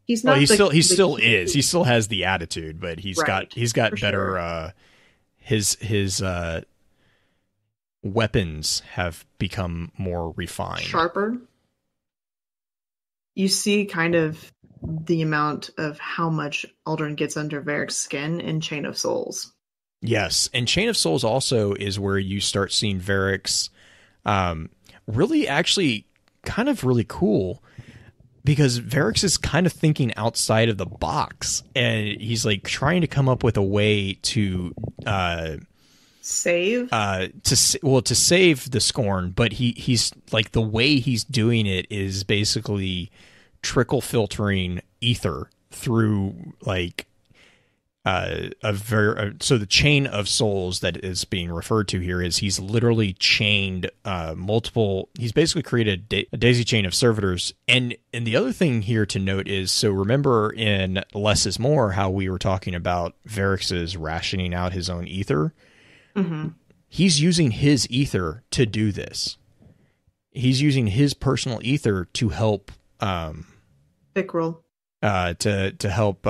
He's not. Well, he still is. He still has the attitude, but he's got better. His weapons have become more refined, sharper. You see kind of the amount of how much Aldrin gets under Variks' skin in Chain of Souls. Yes, and Chain of Souls also is where you start seeing Variks really actually kind of really cool, because Variks is kind of thinking outside of the box, and he's like trying to come up with a way to save to save the Scorn, but he's like, the way he's doing it is basically trickle filtering ether through like so the Chain of Souls that is being referred to here is he's literally chained he's basically created a daisy chain of servitors. And the other thing here to note is, so remember in Less is More how we were talking about Variks' rationing out his own ether? Mm-hmm. He's using his ether to do this. He's using his personal ether to help Fikrul. To help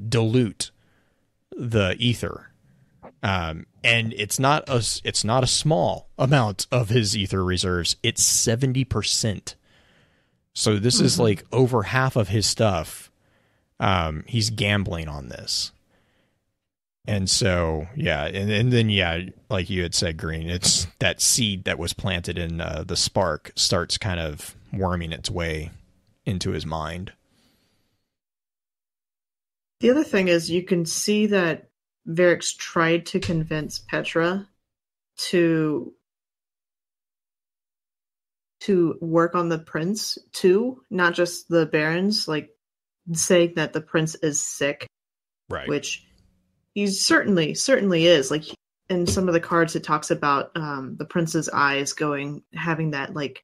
dilute the ether, and it's not a small amount of his ether reserves. It's 70%. So this is like over half of his stuff. He's gambling on this, and so yeah, and then yeah, like you had said, Green, it's that seed that was planted in the spark starts kind of worming its way into his mind. The other thing is you can see that Variks tried to convince Petra to work on the prince too, not just the barons, like saying that the prince is sick, Right. which he certainly is. Like in some of the cards, it talks about the prince's eyes having that like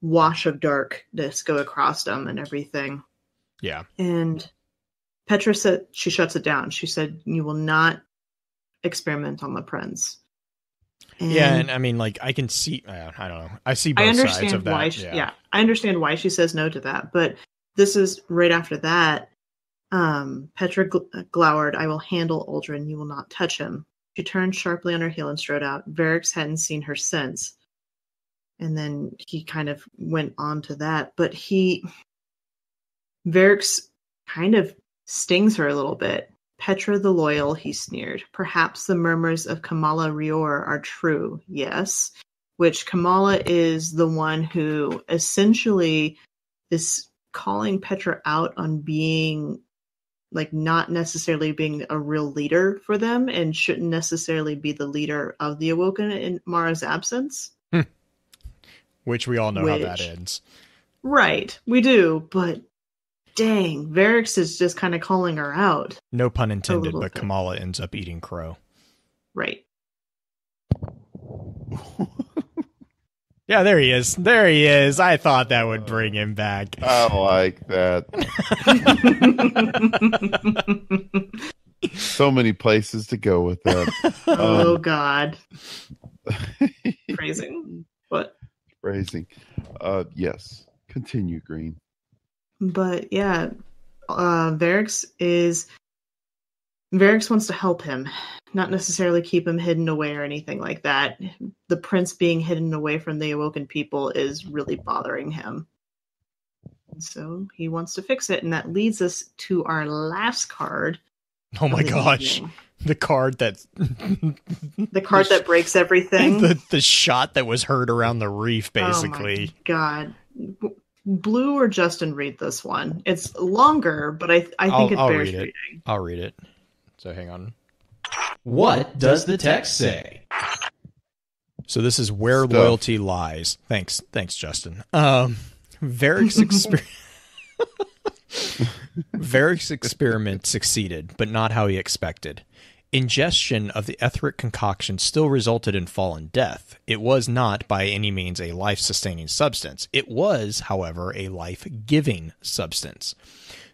wash of darkness go across them and everything. Yeah. And Petra said she shuts it down. She said, "You will not experiment on the prince." And I mean, like, I can see, I don't know. I see both sides of that. Why I understand why she says no to that. But this is right after that. Petra glowered, "I will handle Uldren. You will not touch him." She turned sharply on her heel and strode out. Variks hadn't seen her since. And then he kind of went on to that. But Variks kind of stings her a little bit. "Petra the loyal," he sneered. "Perhaps the murmurs of Kamala Rior are true, yes." Which Kamala is the one who essentially is calling Petra out on being, like, not necessarily being a real leader for them and shouldn't necessarily be the leader of the Awoken in Mara's absence. Which we all know how that ends. Right, we do, but dang, Variks is just kind of calling her out. No pun intended, but bit. Kamala ends up eating crow. Right. Yeah, there he is. There he is. I thought that would bring him back. I like that. So many places to go with that. Oh, God. Phrasing. What? Phrasing. Yes. Continue, Green. But yeah, Variks wants to help him, not necessarily keep him hidden away or anything like that. The prince being hidden away from the Awoken people is really bothering him. And so he wants to fix it, and that leads us to our last card. Oh my gosh. Evening. The card that... the card that breaks everything. The shot that was heard around the reef, basically. Oh my God. Blue or Justin read this one. It's longer, but I think it bears reading. I'll read it. So hang on. What does the text say? So this is where loyalty lies. Thanks, Justin. Variks experiment succeeded, but not how he expected. Ingestion of the etheric concoction still resulted in fallen death. It was not by any means a life-sustaining substance. It was, however, a life-giving substance.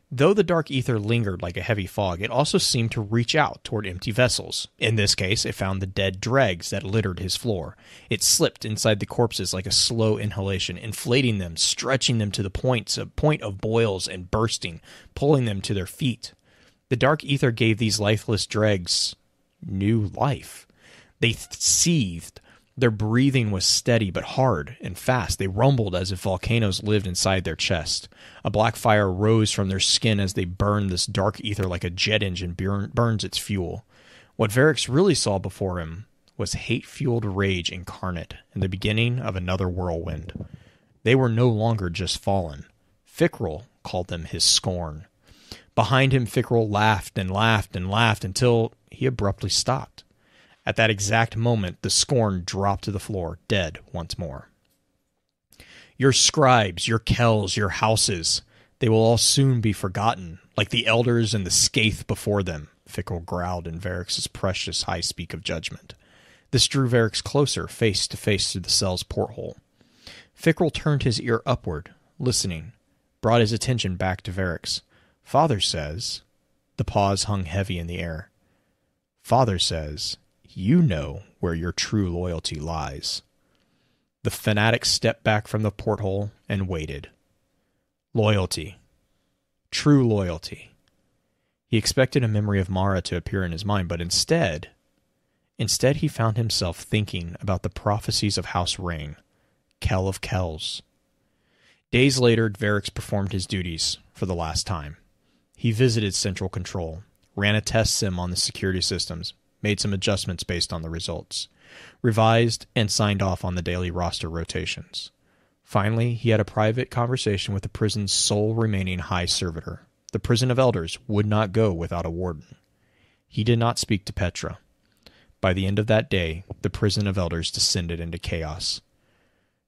Though the dark ether lingered like a heavy fog, it also seemed to reach out toward empty vessels. In this case, it found the dead dregs that littered his floor. It slipped inside the corpses like a slow inhalation, inflating them, stretching them to the point of boils and bursting, pulling them to their feet. The dark ether gave these lifeless dregs new life. They seethed. Their breathing was steady but hard and fast. They rumbled as if volcanoes lived inside their chest. A black fire rose from their skin as they burned this dark ether like a jet engine burns its fuel. What Variks really saw before him was hate-fueled rage incarnate and the beginning of another whirlwind. They were no longer just fallen. Fikrul called them his scorn. Behind him, Fikrul laughed and laughed and laughed until he abruptly stopped. At that exact moment, the scorn dropped to the floor, dead once more. Your scribes, your kells, your houses, they will all soon be forgotten, like the elders and the scathe before them, Fikrul growled in Variks' precious high speak of judgment. This drew Variks closer, face to face through the cell's porthole. Fikrul turned his ear upward, listening, brought his attention back to Variks. Father says... The pause hung heavy in the air. Father says, you know where your true loyalty lies. The fanatic stepped back from the porthole and waited. Loyalty. True loyalty. He expected a memory of Mara to appear in his mind, but instead he found himself thinking about the prophecies of House Rain, Kell of Kells. Days later, Variks performed his duties for the last time. He visited Central Control, ran a test sim on the security systems, made some adjustments based on the results, revised and signed off on the daily roster rotations. Finally, he had a private conversation with the prison's sole remaining high servitor, The prison of elders would not go without a warden. He did not speak to Petra. By the end of that day, the prison of elders descended into chaos.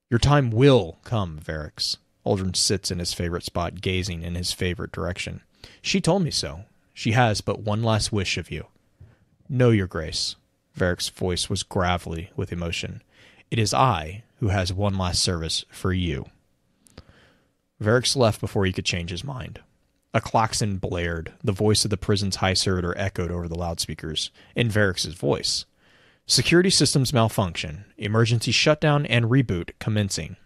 Your time will come, Variks. Uldren sits in his favorite spot, gazing in his favorite direction. She told me so. She has but one last wish of you. No, your grace. Variks' voice was gravelly with emotion. It is I who has one last service for you. Variks left before he could change his mind. A klaxon blared. The voice of the prison's high servitor echoed over the loudspeakers, in Variks' voice. Security systems malfunction. Emergency shutdown and reboot commencing.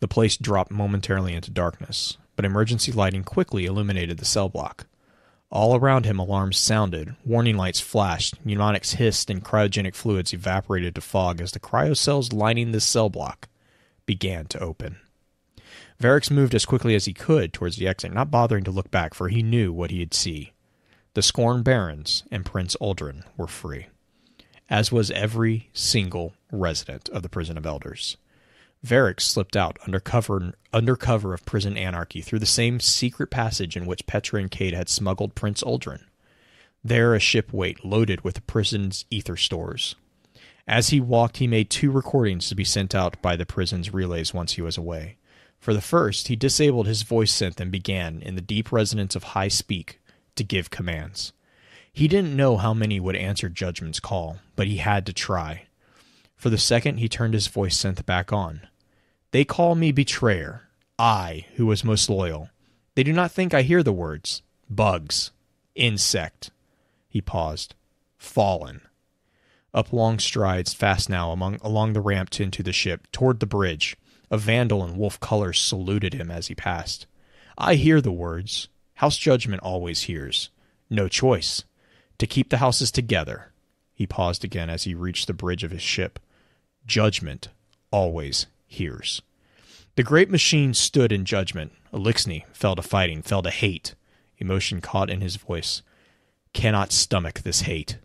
The place dropped momentarily into darkness, but emergency lighting quickly illuminated the cell block. All around him alarms sounded, warning lights flashed, mnemonics hissed, and cryogenic fluids evaporated to fog as the cryocells lining this cell block began to open. Variks moved as quickly as he could towards the exit, not bothering to look back, for he knew what he'd see. The Scorn Barons and Prince Uldren were free, as was every single resident of the Prison of Elders. Variks slipped out under cover of prison anarchy through the same secret passage in which Petra and Cade had smuggled Prince Uldren. There a ship wait loaded with the prison's ether stores. As he walked, he made 2 recordings to be sent out by the prison's relays once he was away. For the first, he disabled his voice synth and began, in the deep resonance of high speak, to give commands. He didn't know how many would answer Judgment's call, but he had to try. For the second, he turned his voice synth back on. They call me betrayer, I, who was most loyal. They do not think I hear the words. Bugs. Insect. He paused. Fallen. Up long strides, fast now, along the ramp into the ship, toward the bridge. A vandal in wolf colors saluted him as he passed. I hear the words. House Judgment always hears. No choice. To keep the houses together. He paused again as he reached the bridge of his ship. Judgment always hears. The great machine stood in judgment. Elixni fell to fighting, fell to hate. Emotion caught in his voice. Cannot stomach this hate.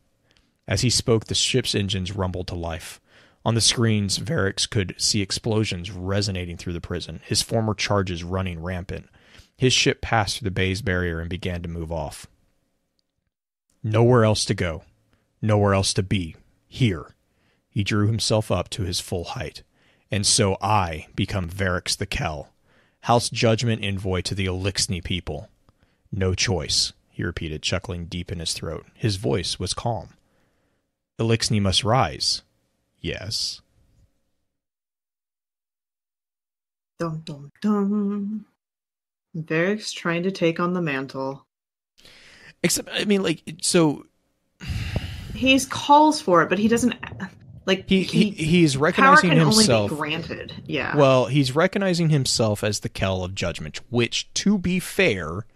As he spoke, the ship's engines rumbled to life. On the screens, Variks could see explosions resonating through the prison, his former charges running rampant. His ship passed through the bay's barrier and began to move off. Nowhere else to go. Nowhere else to be. Here. He drew himself up to his full height. And so I become Variks the Kell, House Judgment envoy to the Elixni people. No choice, he repeated, chuckling deep in his throat. His voice was calm. Elixni must rise. Yes. Dum dum dum. Variks trying to take on the mantle. Except, I mean, like, so he calls for it, but he doesn't. Like he's recognizing power can himself. Only be granted. Yeah. Well, he's recognizing himself as the Kell of Judgment, which, to be fair,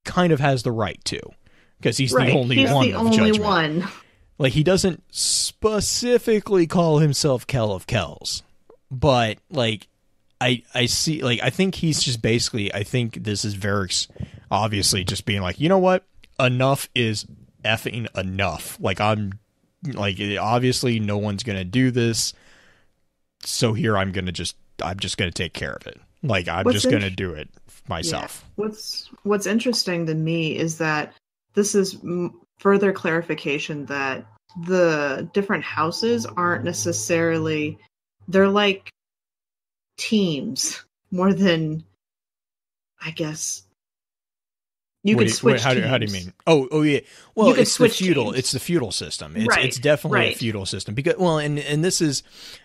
kind of has the right to, because he's the only one of Judgment. Like, he doesn't specifically call himself Kell of Kells, but like I see, like, I think he's just basically, I think this is Variks obviously just being like, you know what, enough is effing enough. Like, I'm obviously no one's gonna do this, so here I'm just gonna take care of it. Like, I'm just gonna do it myself. Yeah. What's interesting to me is that this is further clarification that the different houses aren't necessarily, they're like teams more than, I guess. You could switch. How do you mean? Oh yeah. Well, it's the feudal. Teams. It's the feudal system. It's definitely a feudal system because, well, and this is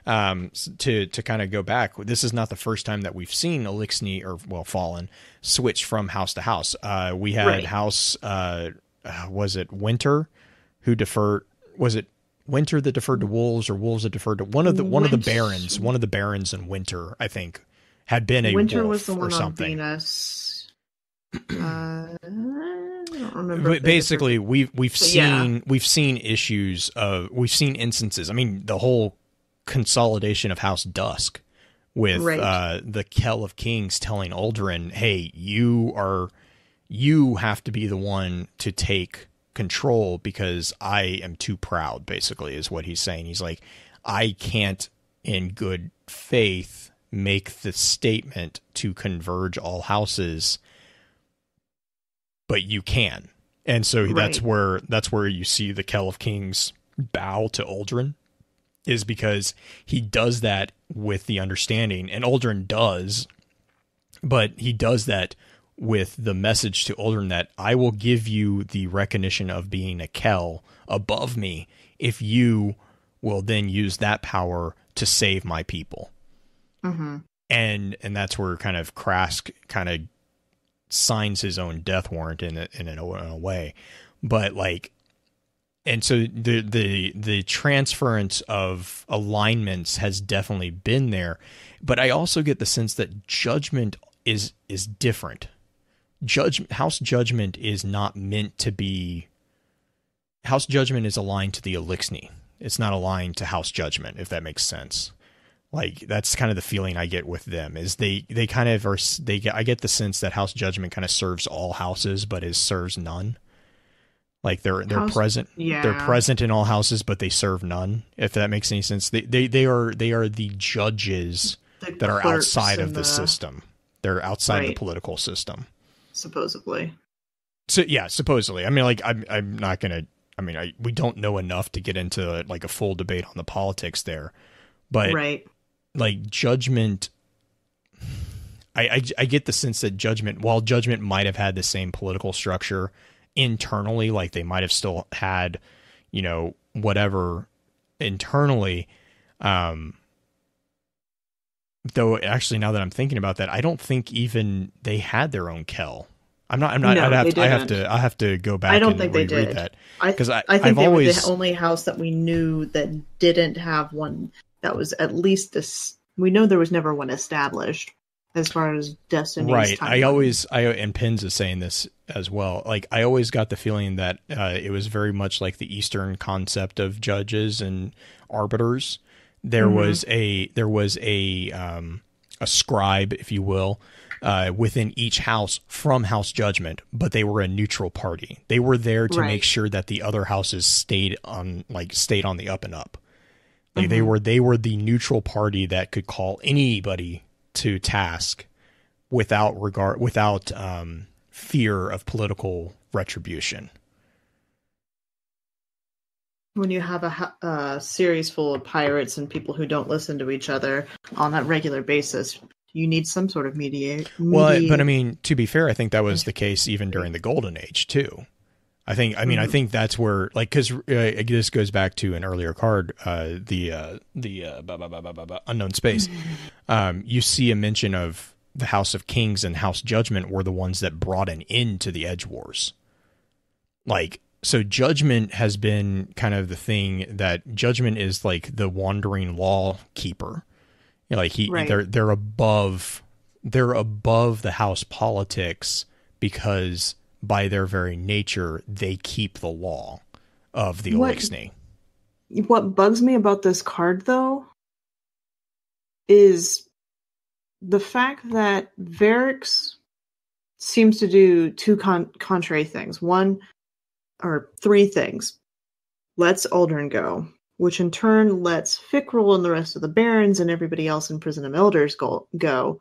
to kind of go back. This is not the first time that we've seen Elixni Fallen switch from house to house. We had House. Was it Winter, who deferred? Was it Winter that deferred to wolves, or wolves that deferred to one of the barons? One of the barons in Winter, I think, had been a Winter wolf was the one or something. On Venus. I don't remember. Basically, we've seen issues of, we've seen instances. I mean, the whole consolidation of House Dusk with the Kell of Kings telling Uldren, "Hey, you have to be the one to take control because I am too proud." Basically, is what he's saying. He's like, I can't, in good faith, make the statement to converge all houses, but you can. And so that's where you see the Kell of Kings bow to Uldren, is because he does that with the understanding, and Uldren does, but he does that with the message to Uldren that I will give you the recognition of being a Kell above me if you will then use that power to save my people. Mm-hmm. And that's where kind of Krask kind of signs his own death warrant in a way. But like, and so the transference of alignments has definitely been there, but I also get the sense that Judgment is different. House Judgment is not meant to be. House Judgment is aligned to the Elixni. It's not aligned to House Judgment, if that makes sense. Like, that's kind of the feeling I get with them, is they kind of are, I get the sense that House Judgment kind of serves all houses, but serves none. Like they're present, they're present in all houses, but they serve none. If that makes any sense, they are the judges that are outside of the system. They're outside the political system, supposedly. So yeah, supposedly. I mean, like I'm not gonna. I mean, we don't know enough to get into like a full debate on the politics there, but like Judgment, I get the sense that Judgment, while Judgment might have had the same political structure internally, like they might have still had, you know, whatever internally, though actually now that I'm thinking about that, I don't think even they had their own Kell. I'm not. No, I have to go back. I don't think they reread did that, because I think I've they always, were the only house that we knew that didn't have one that was at least this. We know there was never one established as far as Destiny's right. timeline. And Pins is saying this as well. Like I always got the feeling that it was very much like the Eastern concept of judges and arbiters. There was a scribe, if you will, within each house from House Judgment, but they were a neutral party. They were there to make sure that the other houses stayed on the up and up. Like they were the neutral party that could call anybody to task without fear of political retribution. When you have a series full of pirates and people who don't listen to each other on that regular basis, you need some sort of mediate. Well, but I mean, to be fair, I think that was the case even during the Golden Age too. I think that's where, like, because this goes back to an earlier card, the Unknown Space. You see a mention of the House of Kings and House Judgment were the ones that brought an end to the Edge Wars. Like, so Judgment has been kind of the thing that Judgment is like the wandering law keeper. You know, like they're above the house politics because by their very nature, they keep the law of the Elixni. What bugs me about this card, though, is the fact that Variks seems to do two contrary things. One, or three things. Lets Uldren go, which in turn lets Fikrul and the rest of the barons and everybody else in Prison of Elders go.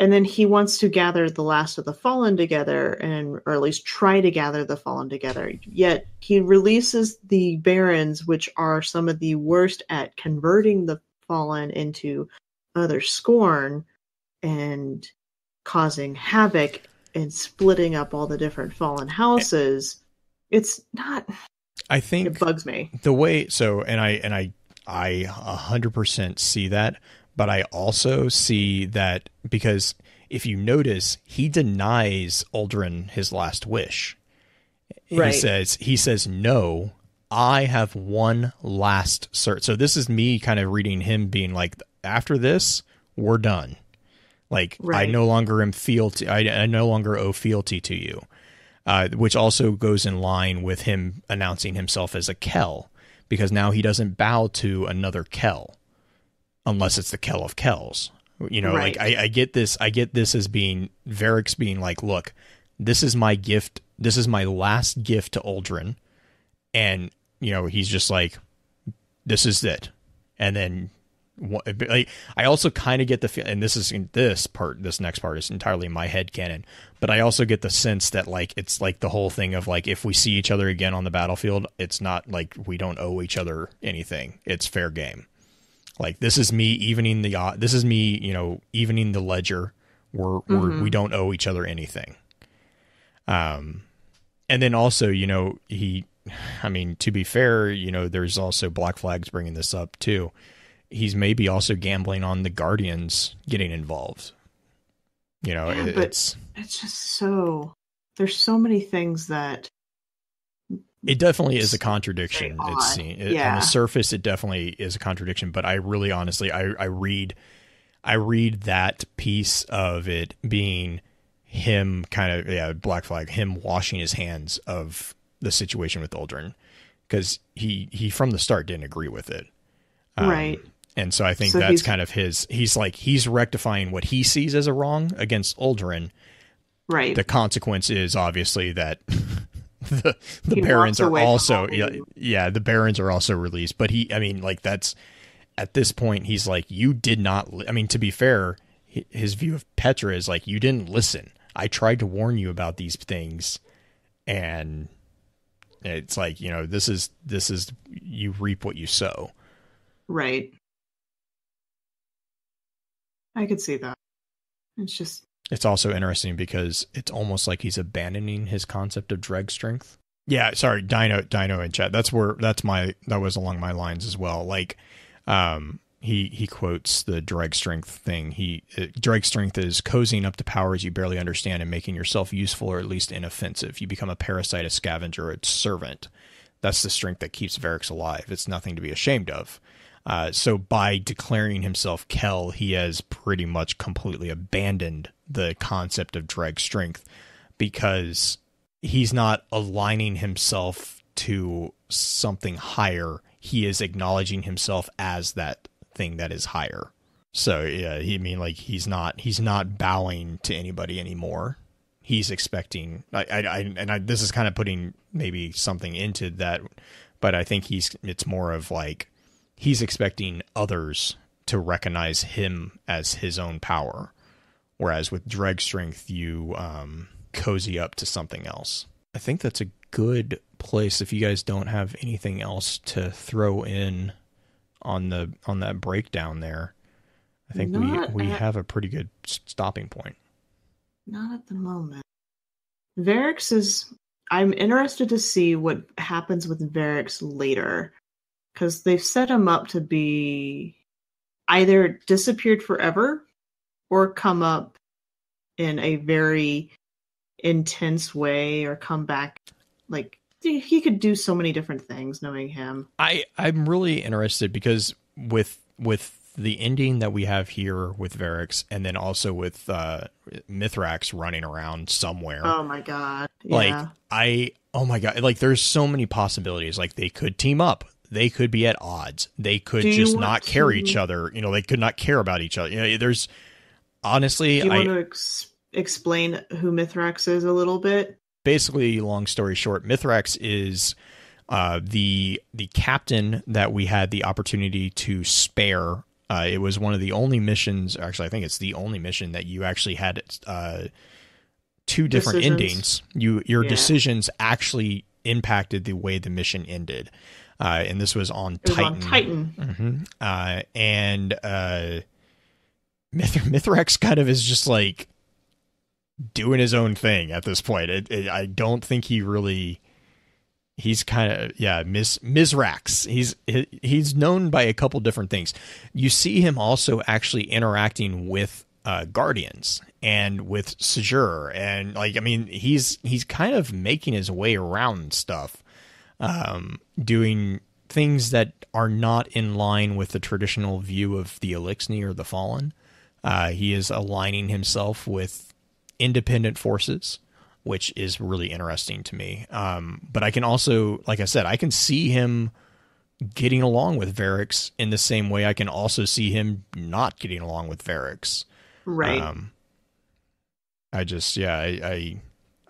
And then he wants to gather the last of the Fallen together, or at least try to gather the Fallen together. Yet he releases the Barons, which are some of the worst at converting the Fallen into other scorn and causing havoc and splitting up all the different Fallen houses. It's not. I think it bugs me the way. So, and I 100% see that. But I also see that because if you notice, he denies Uldren his last wish. Right. He says, no, I have one last search. So this is me kind of reading him being like, after this, we're done. Like, I no longer am fealty. I no longer owe fealty to you, which also goes in line with him announcing himself as a Kell, because now he doesn't bow to another Kell. Unless it's the Kell of Kells, you know, like I get this as being Variks being like, look, this is my gift. This is my last gift to Uldren. And, you know, he's just like, this is it. And then like, I also kind of get the feel, and this next part is entirely my headcanon, but I also get the sense that like it's like the whole thing of like if we see each other again on the battlefield, it's not like we don't owe each other anything. It's fair game. Like this is me evening evening the ledger. We don't owe each other anything. And then also, to be fair, there's also Black Flag's bringing this up too. He's maybe also gambling on the Guardians getting involved. It's just there's so many things that it definitely is a contradiction. It's seen on the surface. It definitely is a contradiction, but I really, honestly, I read that piece of it being him Black Flag, him washing his hands of the situation with Uldren, because he from the start didn't agree with it. Right. And so I think that's kind of he's rectifying what he sees as a wrong against Uldren. Right. The consequence is obviously that the Barons are also the Barons are also released. But that's at this point he's like, you did not. To be fair, his view of Petra is like, you didn't listen. I tried to warn you about these things, and it's like, this is you reap what you sow. Right. I could see that. It's also interesting because it's almost like he's abandoning his concept of dreg strength. Yeah, sorry, Dino in chat. That was along my lines as well. Like, he quotes the dreg strength thing. Dreg strength is cozying up to powers you barely understand and making yourself useful or at least inoffensive. You become a parasite, a scavenger, a servant. That's the strength that keeps Variks alive. It's nothing to be ashamed of. So by declaring himself Kel, he has pretty much completely abandoned the concept of dreg strength, because he's not aligning himself to something higher. He is acknowledging himself as that thing that is higher. So yeah, he's not bowing to anybody anymore. He's expecting, this is kind of putting maybe something into that, but I think it's more of like, he's expecting others to recognize him as his own power. Whereas with dreg strength, you cozy up to something else. I think that's a good place if you guys don't have anything else to throw in on that breakdown there. I think we have a pretty good stopping point. Not at the moment. Variks I'm interested to see what happens with Variks later, because they've set him up to be either disappeared forever or come up in a very intense way, or come back. Like, he could do so many different things knowing him. I'm really interested because with the ending that we have here with Variks, and then also with Mithrax running around somewhere. Oh my god. Yeah. Like there's so many possibilities. Like they could team up. They could be at odds. They could just not care each other. They could not care about each other. There's honestly. Do you want to explain who Mithrax is a little bit? Basically, long story short, Mithrax is the captain that we had the opportunity to spare. It was one of the only missions. Actually, I think it's the only mission that you actually had two different endings. Your decisions actually impacted the way the mission ended. And this was on Titan. And Mithrax kind of is just like doing his own thing at this point. I don't think he's kind of, Mithrax. He's known by a couple different things. You see him also actually interacting with Guardians and with Sejur, and he's kind of making his way around stuff. Doing things that are not in line with the traditional view of the Elixni or the Fallen. He is aligning himself with independent forces, which is really interesting to me. But I can also, like I said, I can see him getting along with Variks in the same way I can also see him not getting along with Variks. Right.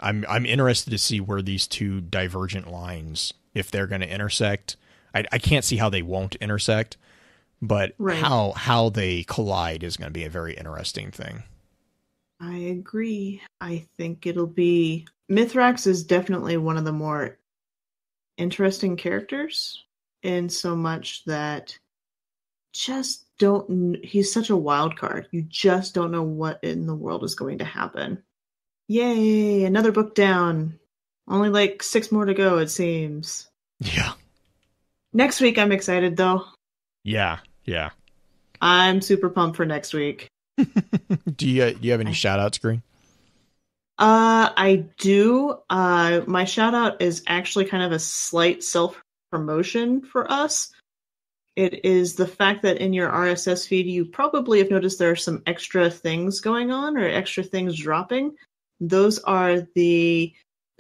I'm interested to see where these two divergent lines, if they're going to intersect. I can't see how they won't intersect, But Right. how they collide is going to be a very interesting thing. I agree. I think it'll be... Mithrax is definitely one of the more interesting characters, in so much that just don't... He's such a wild card. You just don't know what in the world is going to happen. Yay! Another book down. Only like 6 more to go, it seems. Yeah. Next week, I'm excited, though. Yeah. I'm super pumped for next week. Do you have any shout-outs, Green? I do. My shout out is actually kind of a slight self-promotion for us. It is the fact that in your RSS feed, you probably have noticed there are some extra things going on or extra things dropping. Those are the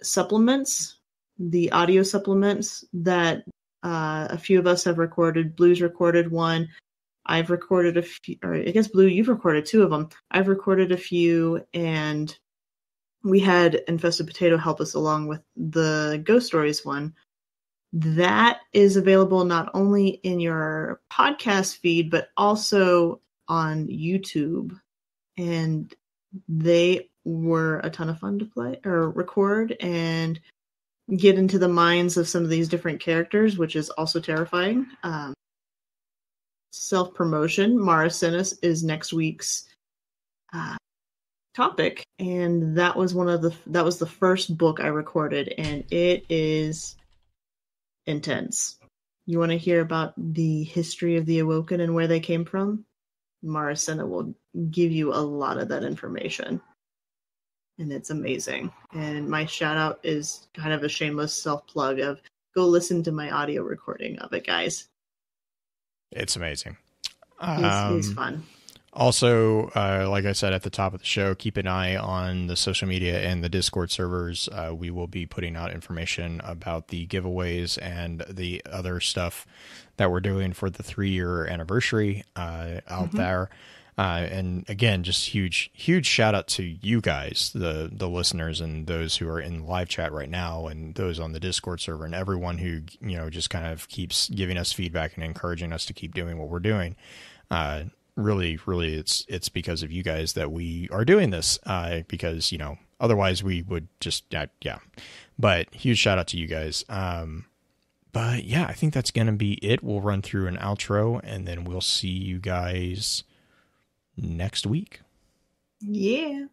supplements, the audio supplements that a few of us have recorded. Blue's recorded one. I've recorded a few, or I guess Blue, you've recorded 2 of them. I've recorded a few, and we had Infested Potato help us along with the Ghost Stories one. That is available not only in your podcast feed, but also on YouTube. And they were a ton of fun to play or record and get into the minds of some of these different characters, which is also terrifying. Self-promotion. Mara Sinis is next week's topic, and that was the first book I recorded, and it is intense. You want to hear about the history of the Awoken and where they came from? Mara Sinis will give you a lot of that information, and it's amazing. And my shout out is kind of a shameless self-plug of go listen to my audio recording of it, guys. It's amazing. It's fun. Also, like I said at the top of the show, keep an eye on the social media and the Discord servers. We will be putting out information about the giveaways and the other stuff that we're doing for the 3-year anniversary out there. And again, just huge shout out to you guys, the listeners, and those who are in live chat right now, and those on the Discord server, and everyone who, just kind of keeps giving us feedback and encouraging us to keep doing what we're doing. Really, it's because of you guys that we are doing this, because, otherwise we would just, yeah. But huge shout out to you guys. But yeah, I think that's going to be it. We'll run through an outro, and then we'll see you guys next week. Yeah.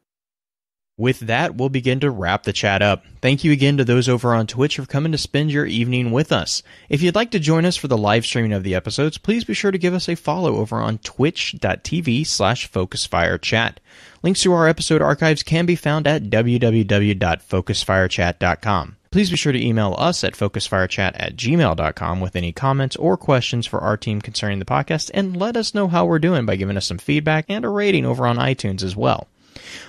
With that, we'll begin to wrap the chat up. Thank you again to those over on Twitch for coming to spend your evening with us. If you'd like to join us for the live streaming of the episodes, please be sure to give us a follow over on twitch.tv/focusfirechat. Links to our episode archives can be found at www.focusfirechat.com. Please be sure to email us at focusfirechat@gmail.com with any comments or questions for our team concerning the podcast, and let us know how we're doing by giving us some feedback and a rating over on iTunes as well.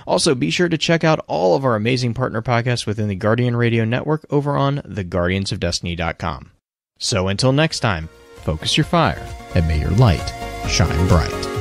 Also, be sure to check out all of our amazing partner podcasts within the Guardian Radio Network over on theguardiansofdestiny.com. So until next time, focus your fire and may your light shine bright.